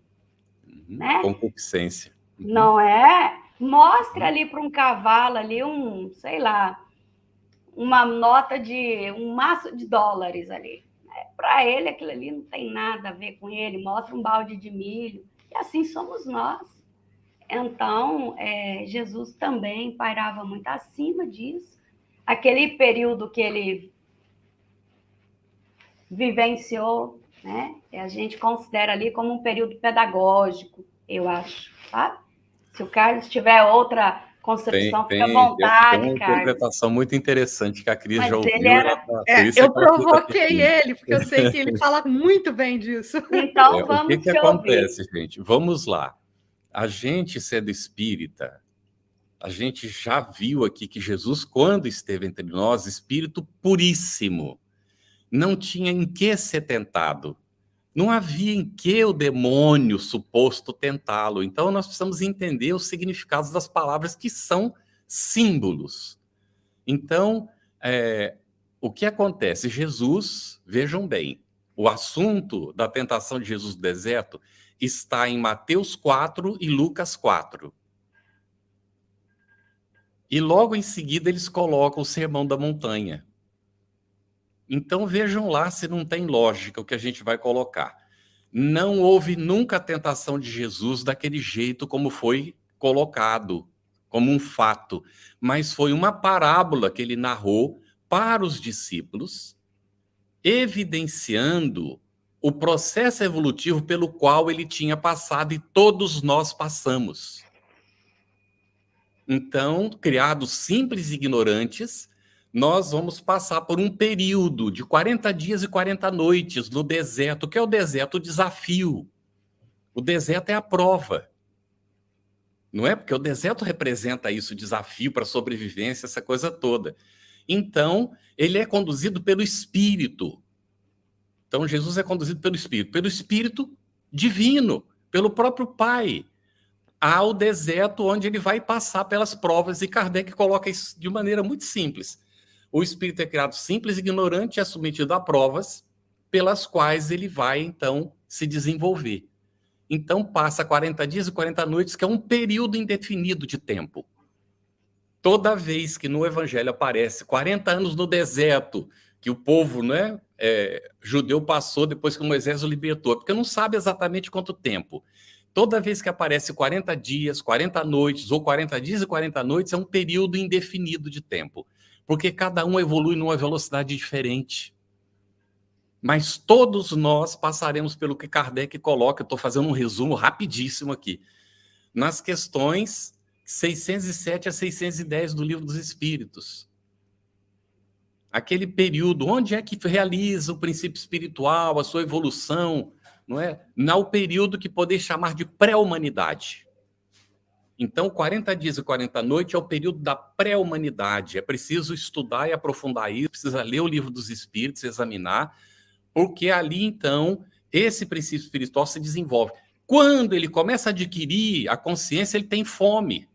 Né? Concupiscência. Não é? Mostra ali para um cavalo ali sei lá, uma nota de um maço de dólares ali. Para ele, aquilo ali não tem nada a ver com ele. Mostra um balde de milho. E assim somos nós. Então, Jesus também pairava muito acima disso. Aquele período que ele vivenciou, né? A gente considera ali como um período pedagógico, eu acho, sabe? Se o Carlos tiver outra concepção, fica à vontade, tem uma Carlos. interpretação muito interessante que a Cris Mas já ouviu. Eu provoquei ele, porque eu sei que ele fala muito bem disso. Então, vamos o que acontece, gente? Vamos lá. A gente, sendo espírita, a gente já viu aqui que Jesus, quando esteve entre nós, espírito puríssimo, não tinha em que ser tentado. Não havia em que o demônio suposto tentá-lo. Então, nós precisamos entender os significados das palavras que são símbolos. Então, o que acontece? Jesus, vejam bem, o assunto da tentação de Jesus no deserto está em Mateus 4 e Lucas 4. E logo em seguida eles colocam o Sermão da Montanha. Então vejam lá se não tem lógica o que a gente vai colocar. Não houve nunca a tentação de Jesus daquele jeito como foi colocado, como um fato, mas foi uma parábola que ele narrou para os discípulos, evidenciando o processo evolutivo pelo qual ele tinha passado e todos nós passamos. Então, criados simples e ignorantes, nós vamos passar por um período de 40 dias e 40 noites no deserto. O que é o deserto? O desafio. O deserto é a prova. Não é? Porque o deserto representa isso, desafio para a sobrevivência, essa coisa toda. Então, ele é conduzido pelo Espírito. Então, Jesus é conduzido pelo Espírito divino, pelo próprio Pai, ao deserto onde ele vai passar pelas provas. E Kardec coloca isso de maneira muito simples. O Espírito é criado simples, ignorante, é submetido a provas pelas quais ele vai, então, se desenvolver. Então, passa 40 dias e 40 noites, que é um período indefinido de tempo. Toda vez que no Evangelho aparece 40 anos no deserto, que o povo, né, judeu passou depois que Moisés o libertou, porque não sabe exatamente quanto tempo. Toda vez que aparece 40 dias, 40 noites, ou 40 dias e 40 noites, é um período indefinido de tempo, porque cada um evolui numa velocidade diferente. Mas todos nós passaremos pelo que Kardec coloca, eu estou fazendo um resumo rapidíssimo aqui, nas questões 607 a 610 do Livro dos Espíritos. Aquele período, onde é que realiza o princípio espiritual, a sua evolução, não é? No período que poder chamar de pré-humanidade. Então, 40 dias e 40 noites é o período da pré-humanidade. É preciso estudar e aprofundar isso, precisa ler o Livro dos Espíritos, examinar, porque ali, então, esse princípio espiritual se desenvolve. Quando ele começa a adquirir a consciência, ele tem fome,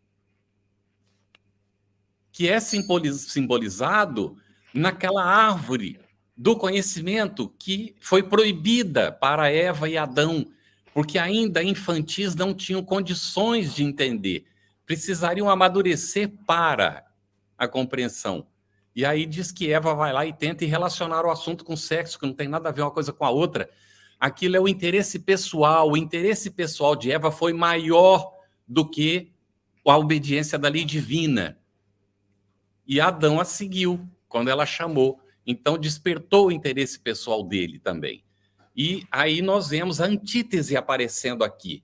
que é simbolizado naquela árvore do conhecimento que foi proibida para Eva e Adão, porque ainda infantis não tinham condições de entender, precisariam amadurecer para a compreensão. E aí diz que Eva vai lá e tenta relacionar o assunto com sexo, que não tem nada a ver uma coisa com a outra. Aquilo é o interesse pessoal. O interesse pessoal de Eva foi maior do que a obediência da lei divina. E Adão a seguiu quando ela chamou. Então despertou o interesse pessoal dele também. E aí nós vemos a antítese aparecendo aqui.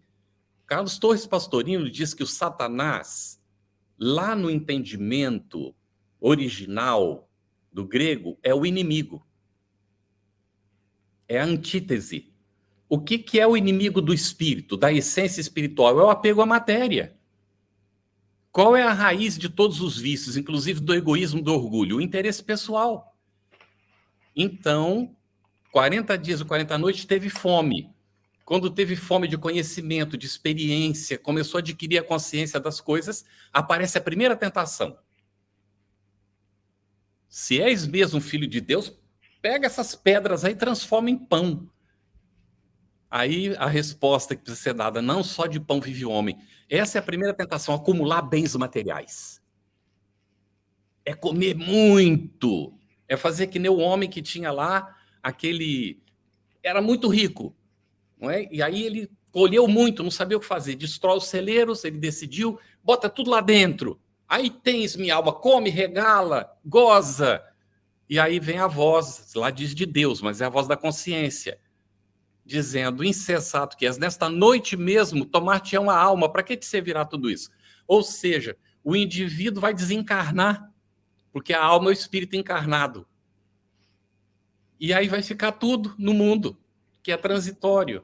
Carlos Torres Pastorino diz que o Satanás, lá no entendimento original do grego, é o inimigo. É a antítese. O que é o inimigo do espírito, da essência espiritual? É o apego à matéria. Qual é a raiz de todos os vícios, inclusive do egoísmo, do orgulho? O interesse pessoal. Então, 40 dias e 40 noites teve fome. Quando teve fome de conhecimento, de experiência, começou a adquirir a consciência das coisas, aparece a primeira tentação. Se és mesmo filho de Deus, pega essas pedras aí e transforma em pão. Aí a resposta que precisa ser dada, não só de pão vive o homem. Essa é a primeira tentação, acumular bens materiais. É comer muito. É fazer que nem o homem que tinha lá aquele... Era muito rico, não é? E aí ele colheu muito, não sabia o que fazer. Destrói os celeiros, ele decidiu, bota tudo lá dentro. Aí tens, minha alma, come, regala, goza. E aí vem a voz, lá diz de Deus, mas é a voz da consciência, dizendo, insensato que és, nesta noite mesmo tomar-te uma alma, para que te servirá tudo isso? Ou seja, o indivíduo vai desencarnar, porque a alma é o espírito encarnado. E aí vai ficar tudo no mundo, que é transitório.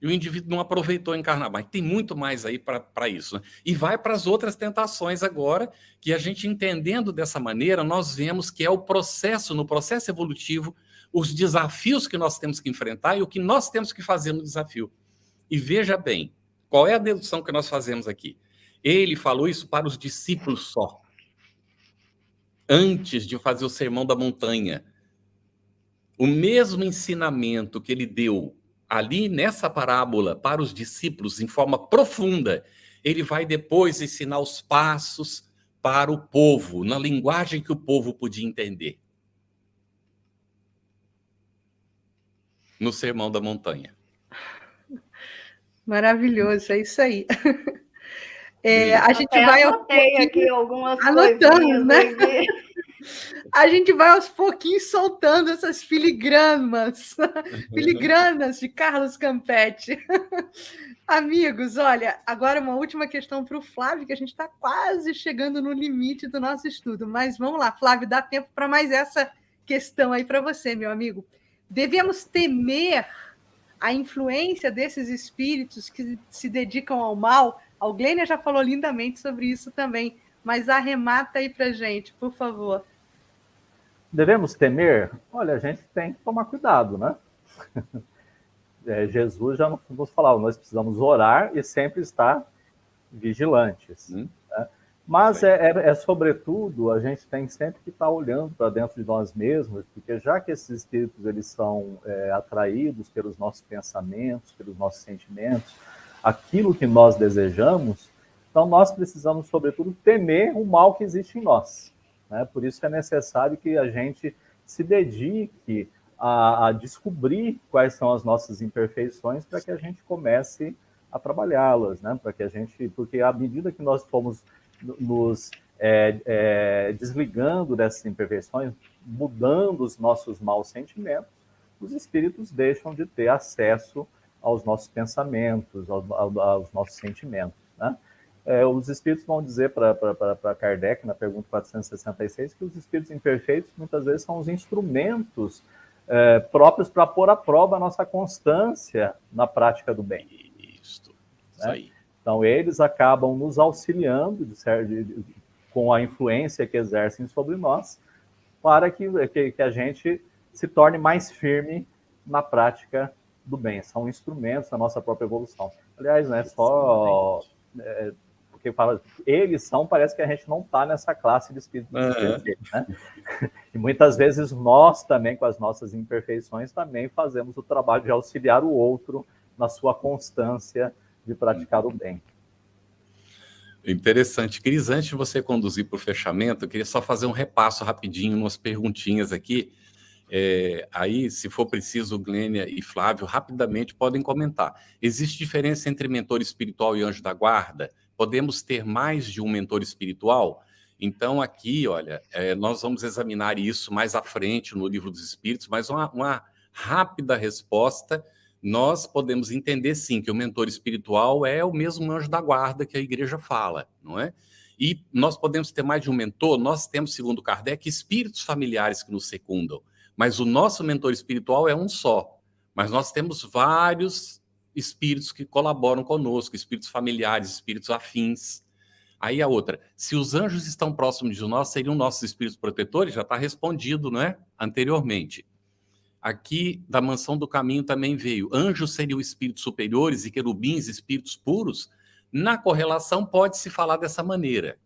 E o indivíduo não aproveitou encarnar. Mas tem muito mais aí para isso. Né? E vai para as outras tentações agora, que a gente entendendo dessa maneira, nós vemos que é o processo, no processo evolutivo, os desafios que nós temos que enfrentar e o que nós temos que fazer no desafio. E veja bem, qual é a dedução que nós fazemos aqui? Ele falou isso para os discípulos só, antes de fazer o Sermão da Montanha. O mesmo ensinamento que ele deu ali nessa parábola para os discípulos em forma profunda, ele vai depois ensinar os passos para o povo, na linguagem que o povo podia entender. No Sermão da Montanha. Maravilhoso, é isso aí. A gente vai anotei aqui algumas anotando, né? Aqui. A gente vai aos pouquinhos soltando essas filigranas de Carlos Campetti. Amigos, olha, agora uma última questão para o Flávio, que a gente está quase chegando no limite do nosso estudo. Mas vamos lá, Flávio, dá tempo para mais essa questão aí para você, meu amigo. Devemos temer a influência desses espíritos que se dedicam ao mal? A Glênia já falou lindamente sobre isso também, mas arremata aí para a gente, por favor. Devemos temer? Olha, a gente tem que tomar cuidado, né? Jesus já nos falava, nós precisamos orar e sempre estar vigilantes. Né? Mas sobretudo, a gente tem sempre que estar olhando para dentro de nós mesmos, porque já que esses espíritos eles são atraídos pelos nossos pensamentos, pelos nossos sentimentos, aquilo que nós desejamos, então nós precisamos, sobretudo, temer o mal que existe em nós. Né? Por isso é necessário que a gente se dedique a descobrir quais são as nossas imperfeições para que a gente comece a trabalhá-las, né? Porque à medida que nós fomos nos desligando dessas imperfeições, mudando os nossos maus sentimentos, os espíritos deixam de ter acesso aos nossos pensamentos, aos nossos sentimentos, né? Os espíritos vão dizer para Kardec, na pergunta 466, que os espíritos imperfeitos muitas vezes são os instrumentos próprios para pôr à prova a nossa constância na prática do bem. Isso né? aí. Então, eles acabam nos auxiliando com a influência que exercem sobre nós, para que a gente se torne mais firme na prática do bem. São instrumentos da nossa própria evolução. Aliás, não é só... porque fala, eles são, parece que a gente não está nessa classe de espírito. Né? E muitas vezes nós também, com as nossas imperfeições, também fazemos o trabalho de auxiliar o outro na sua constância de praticar o bem. Interessante. Cris, antes de você conduzir para o fechamento, eu queria só fazer um repasso rapidinho, umas perguntinhas aqui. Aí, se for preciso, Glênia e Flávio, rapidamente podem comentar. Existe diferença entre mentor espiritual e anjo da guarda? Podemos ter mais de um mentor espiritual? Então, aqui, olha, nós vamos examinar isso mais à frente no Livro dos Espíritos, mas uma rápida resposta. Nós podemos entender, sim, que o mentor espiritual é o mesmo anjo da guarda que a igreja fala, não é? E nós podemos ter mais de um mentor. Nós temos, segundo Kardec, espíritos familiares que nos secundam, mas o nosso mentor espiritual é um só. Mas nós temos vários espíritos que colaboram conosco, espíritos familiares, espíritos afins. Aí a outra, se os anjos estão próximos de nós, seriam nossos espíritos protetores? Já está respondido, não é? Anteriormente. Aqui, da Mansão do Caminho também veio. Anjos seriam espíritos superiores e querubins, espíritos puros? Na correlação, pode-se falar dessa maneira.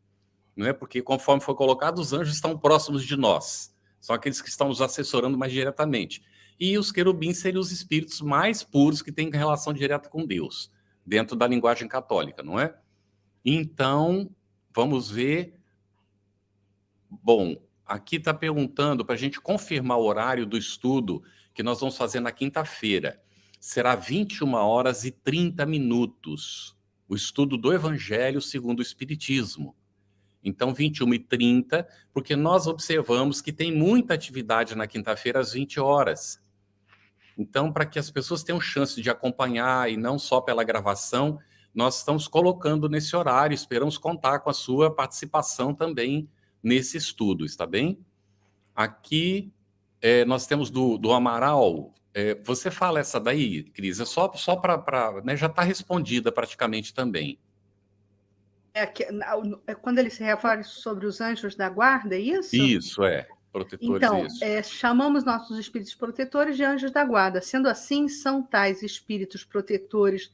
Não é? Porque, conforme foi colocado, os anjos estão próximos de nós. São aqueles que estão nos assessorando mais diretamente. E os querubins seriam os espíritos mais puros que têm relação direta com Deus, dentro da linguagem católica, não é? Então, vamos ver. Bom, aqui está perguntando para a gente confirmar o horário do estudo que nós vamos fazer na quinta-feira. Será 21h30, o estudo do Evangelho segundo o Espiritismo. Então, 21h30, porque nós observamos que tem muita atividade na quinta-feira às 20 horas. Então, para que as pessoas tenham chance de acompanhar e não só pela gravação, nós estamos colocando nesse horário, esperamos contar com a sua participação também nesse estudo, está bem? Aqui nós temos do Amaral. Você fala essa daí, Cris? Só para né, já está respondida praticamente também. Quando ele se refere sobre os anjos da guarda, é isso? Isso, protetores. Então, isso. Chamamos nossos espíritos protetores de anjos da guarda. Sendo assim, são tais espíritos protetores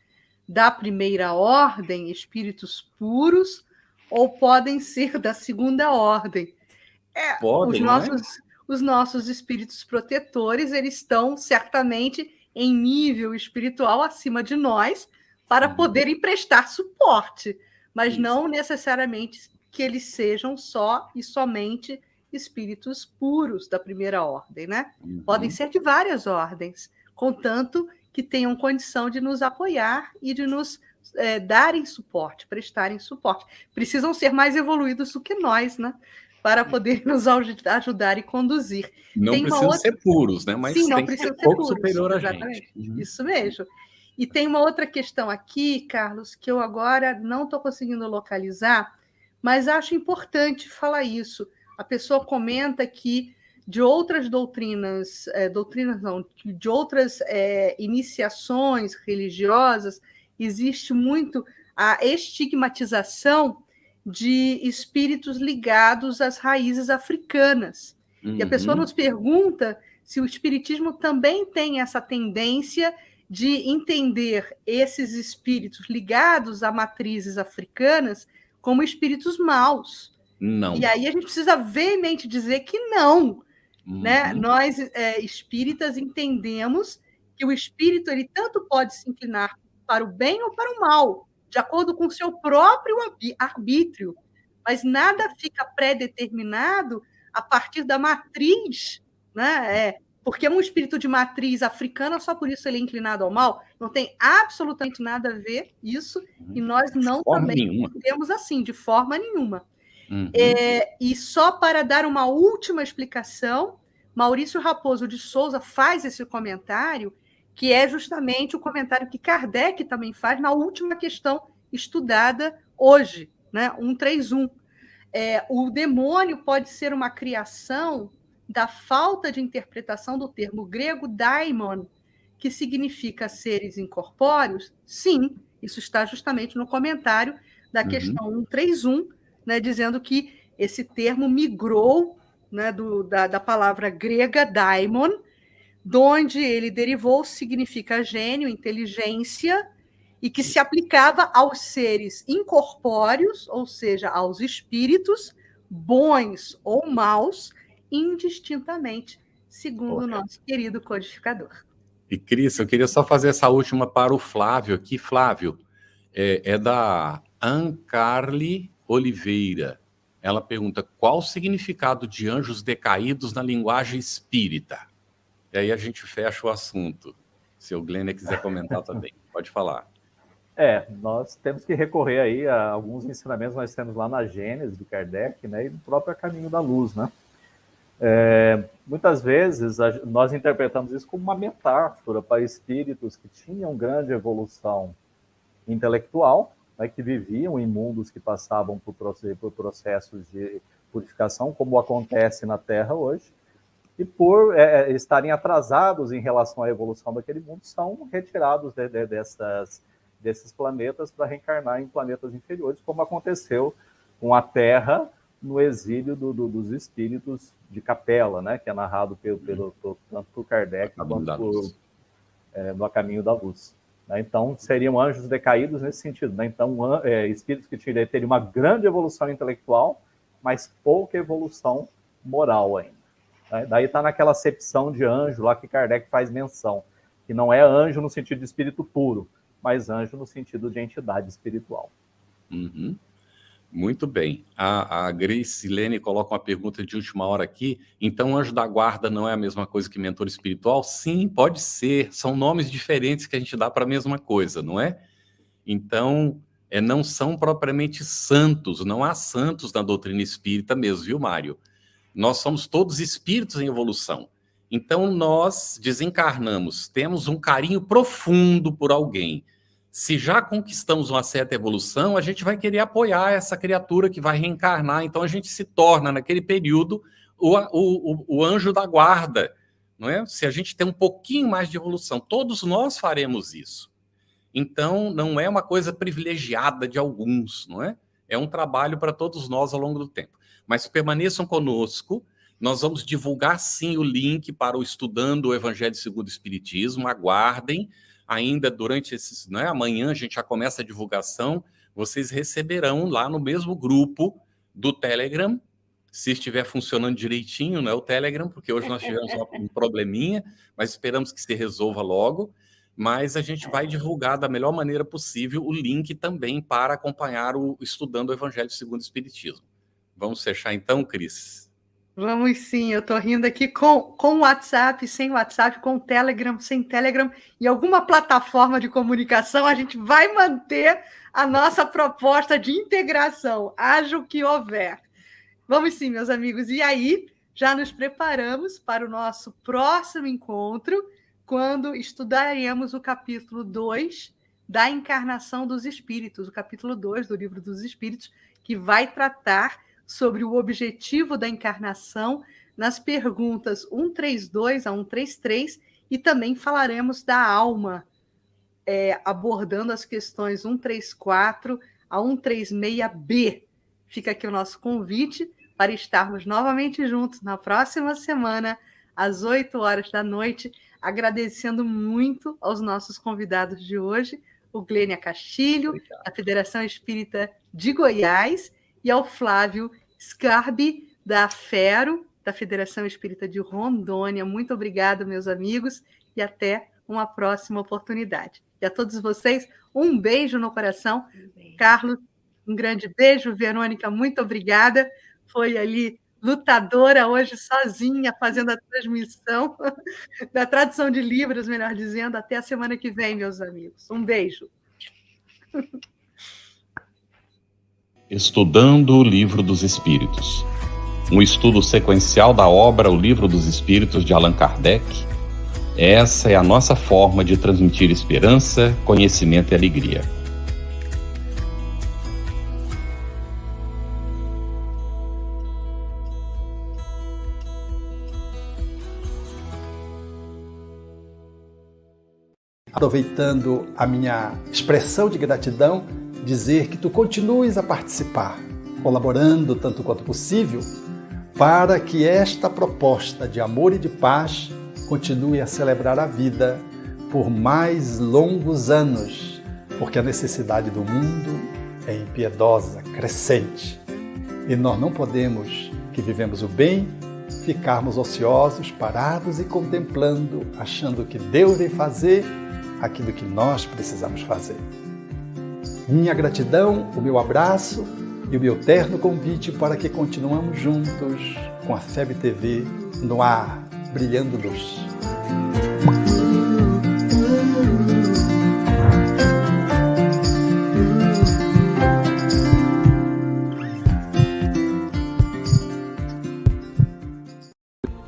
da primeira ordem, espíritos puros, ou podem ser da segunda ordem. Podem, os nossos espíritos protetores, eles estão certamente em nível espiritual acima de nós para poderem prestar suporte, mas não necessariamente que eles sejam só e somente espíritos puros da primeira ordem, né? Podem ser de várias ordens, contanto que tenham condição de nos apoiar e de nos darem suporte, prestarem suporte. Precisam ser mais evoluídos do que nós, né? Para poder nos ajudar e conduzir. Não precisam ser puros, né? Mas não tem que ser pouco superior a gente. Isso mesmo. E tem uma outra questão aqui, Carlos, que eu agora não estou conseguindo localizar, mas acho importante falar isso. A pessoa comenta que de outras doutrinas não, de outras iniciações religiosas, existe muito a estigmatização de espíritos ligados às raízes africanas. E a pessoa nos pergunta se o espiritismo também tem essa tendência de entender esses espíritos ligados a matrizes africanas como espíritos maus. Não. E aí a gente precisa veemente dizer que não. Né? Nós, espíritas, entendemos que o espírito ele tanto pode se inclinar para o bem ou para o mal, de acordo com o seu próprio arbítrio, mas nada fica pré-determinado a partir da matriz, né? Porque um espírito de matriz africana, só por isso ele é inclinado ao mal, não tem absolutamente nada a ver isso, e nós não também temos assim, de forma nenhuma. E só para dar uma última explicação, Maurício Raposo de Souza faz esse comentário, que é justamente o comentário que Kardec também faz na última questão estudada hoje, né? 131. O demônio pode ser uma criação da falta de interpretação do termo grego daimon, que significa seres incorpóreos? Sim, isso está justamente no comentário da questão 131, né, dizendo que esse termo migrou, né, da palavra grega daimon, de onde ele derivou, significa gênio, inteligência, e que se aplicava aos seres incorpóreos, ou seja, aos espíritos, bons ou maus, indistintamente, segundo o nosso querido codificador. E, Cris, eu queria só fazer essa última para o Flávio aqui. Flávio, Ancarli Oliveira. Ela pergunta: qual o significado de anjos decaídos na linguagem espírita? E aí a gente fecha o assunto. Se o Glênia quiser comentar também, pode falar. Nós temos que recorrer aí a alguns ensinamentos que nós temos lá na Gênesis de Kardec, né, e no próprio Caminho da Luz, né? Muitas vezes nós interpretamos isso como uma metáfora para espíritos que tinham grande evolução intelectual, né, que viviam em mundos que passavam por processos de purificação, como acontece na Terra hoje, e por estarem atrasados em relação à evolução daquele mundo, são retirados desses planetas para reencarnar em planetas inferiores, como aconteceu com a Terra no exílio dos espíritos de Capela, né, que é narrado tanto por Kardec quanto no Caminho da Luz. Então, seriam anjos decaídos nesse sentido, né? Então, espíritos que teriam uma grande evolução intelectual, mas pouca evolução moral ainda. Né? Daí está naquela acepção de anjo lá que Kardec faz menção, que não é anjo no sentido de espírito puro, mas anjo no sentido de entidade espiritual. Uhum. Muito bem. A Grace Lene coloca uma pergunta de última hora aqui. Então, anjo da guarda não é a mesma coisa que mentor espiritual? Sim, pode ser. São nomes diferentes que a gente dá para a mesma coisa, não é? Então, não são propriamente santos. Não há santos na doutrina espírita mesmo, viu, Mário? Nós somos todos espíritos em evolução. Então, nós desencarnamos, temos um carinho profundo por alguém. Se já conquistamos uma certa evolução, a gente vai querer apoiar essa criatura que vai reencarnar. Então, a gente se torna, naquele período, o anjo da guarda, não é? Se a gente tem um pouquinho mais de evolução, todos nós faremos isso. Então, não é uma coisa privilegiada de alguns, não é? É um trabalho para todos nós ao longo do tempo. Mas permaneçam conosco. Nós vamos divulgar, sim, o link para o Estudando o Evangelho segundo o Espiritismo. Aguardem. Ainda durante esses, né, amanhã a gente já começa a divulgação, vocês receberão lá no mesmo grupo do Telegram, se estiver funcionando direitinho, né, o Telegram, porque hoje nós tivemos um probleminha, mas esperamos que se resolva logo, mas a gente vai divulgar da melhor maneira possível o link também para acompanhar o Estudando o Evangelho segundo o Espiritismo. Vamos fechar então, Cris? Vamos sim, eu estou rindo aqui com WhatsApp, sem WhatsApp, com Telegram, sem Telegram, e alguma plataforma de comunicação, a gente vai manter a nossa proposta de integração, haja o que houver. Vamos sim, meus amigos, e aí já nos preparamos para o nosso próximo encontro, quando estudaremos o capítulo 2 da Encarnação dos Espíritos, o capítulo 2 do Livro dos Espíritos, que vai tratar sobre o objetivo da encarnação nas perguntas 132 a 133, e também falaremos da alma, abordando as questões 134 a 136b. Fica aqui o nosso convite para estarmos novamente juntos na próxima semana, às 8 horas da noite, agradecendo muito aos nossos convidados de hoje, o Glênia Castilho, da Federação Espírita de Goiás, e ao Flávio Scarbi, da FERO, da Federação Espírita de Rondônia. Muito obrigado, meus amigos, e até uma próxima oportunidade. E a todos vocês, um beijo no coração. Carlos, um grande beijo. Verônica, muito obrigada. Foi ali lutadora hoje sozinha, fazendo a transmissão da tradução de livros, melhor dizendo. Até a semana que vem, meus amigos. Um beijo. Estudando o Livro dos Espíritos. Um estudo sequencial da obra O Livro dos Espíritos de Allan Kardec. Essa é a nossa forma de transmitir esperança, conhecimento e alegria. Aproveitando a minha expressão de gratidão, dizer que tu continues a participar, colaborando tanto quanto possível, para que esta proposta de amor e de paz continue a celebrar a vida por mais longos anos, porque a necessidade do mundo é impiedosa, crescente. E nós não podemos, que vivemos o bem, ficarmos ociosos, parados e contemplando, achando que Deus vai fazer aquilo que nós precisamos fazer. Minha gratidão, o meu abraço e o meu terno convite para que continuemos juntos com a FEB TV no ar, brilhando luz.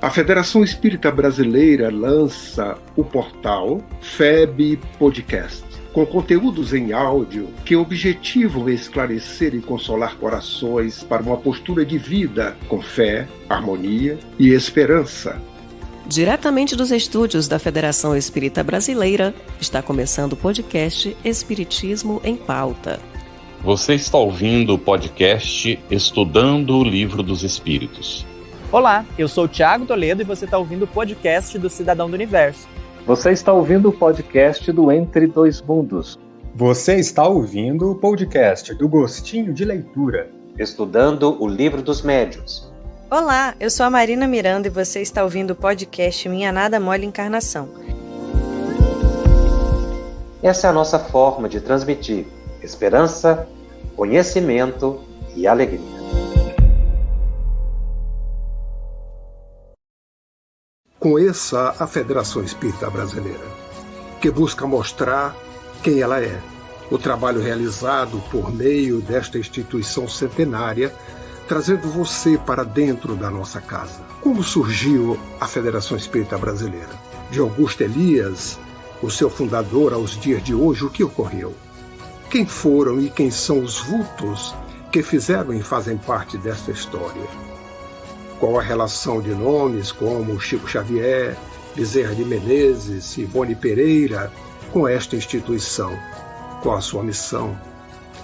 A Federação Espírita Brasileira lança o portal FEB Podcast, com conteúdos em áudio que objetivam esclarecer e consolar corações para uma postura de vida com fé, harmonia e esperança. Diretamente dos estúdios da Federação Espírita Brasileira, está começando o podcast Espiritismo em Pauta. Você está ouvindo o podcast Estudando o Livro dos Espíritos. Olá, eu sou o Thiago Toledo e você está ouvindo o podcast do Cidadão do Universo. Você está ouvindo o podcast do Entre Dois Mundos. Você está ouvindo o podcast do Gostinho de Leitura. Estudando o Livro dos Médiuns. Olá, eu sou a Marina Miranda e você está ouvindo o podcast Minha Nada Mole Encarnação. Essa é a nossa forma de transmitir esperança, conhecimento e alegria. Conheça a Federação Espírita Brasileira, que busca mostrar quem ela é. O trabalho realizado por meio desta instituição centenária, trazendo você para dentro da nossa casa. Como surgiu a Federação Espírita Brasileira? De Augusto Elias, o seu fundador, aos dias de hoje, o que ocorreu? Quem foram e quem são os vultos que fizeram e fazem parte desta história? Qual a relação de nomes como Chico Xavier, Bezerra de Menezes, Ivone Pereira com esta instituição? Qual a sua missão?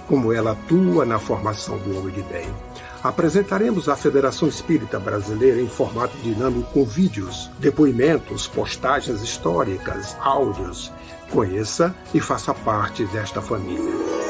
Como ela atua na formação do homem de bem? Apresentaremos a Federação Espírita Brasileira em formato dinâmico com vídeos, depoimentos, postagens históricas, áudios. Conheça e faça parte desta família.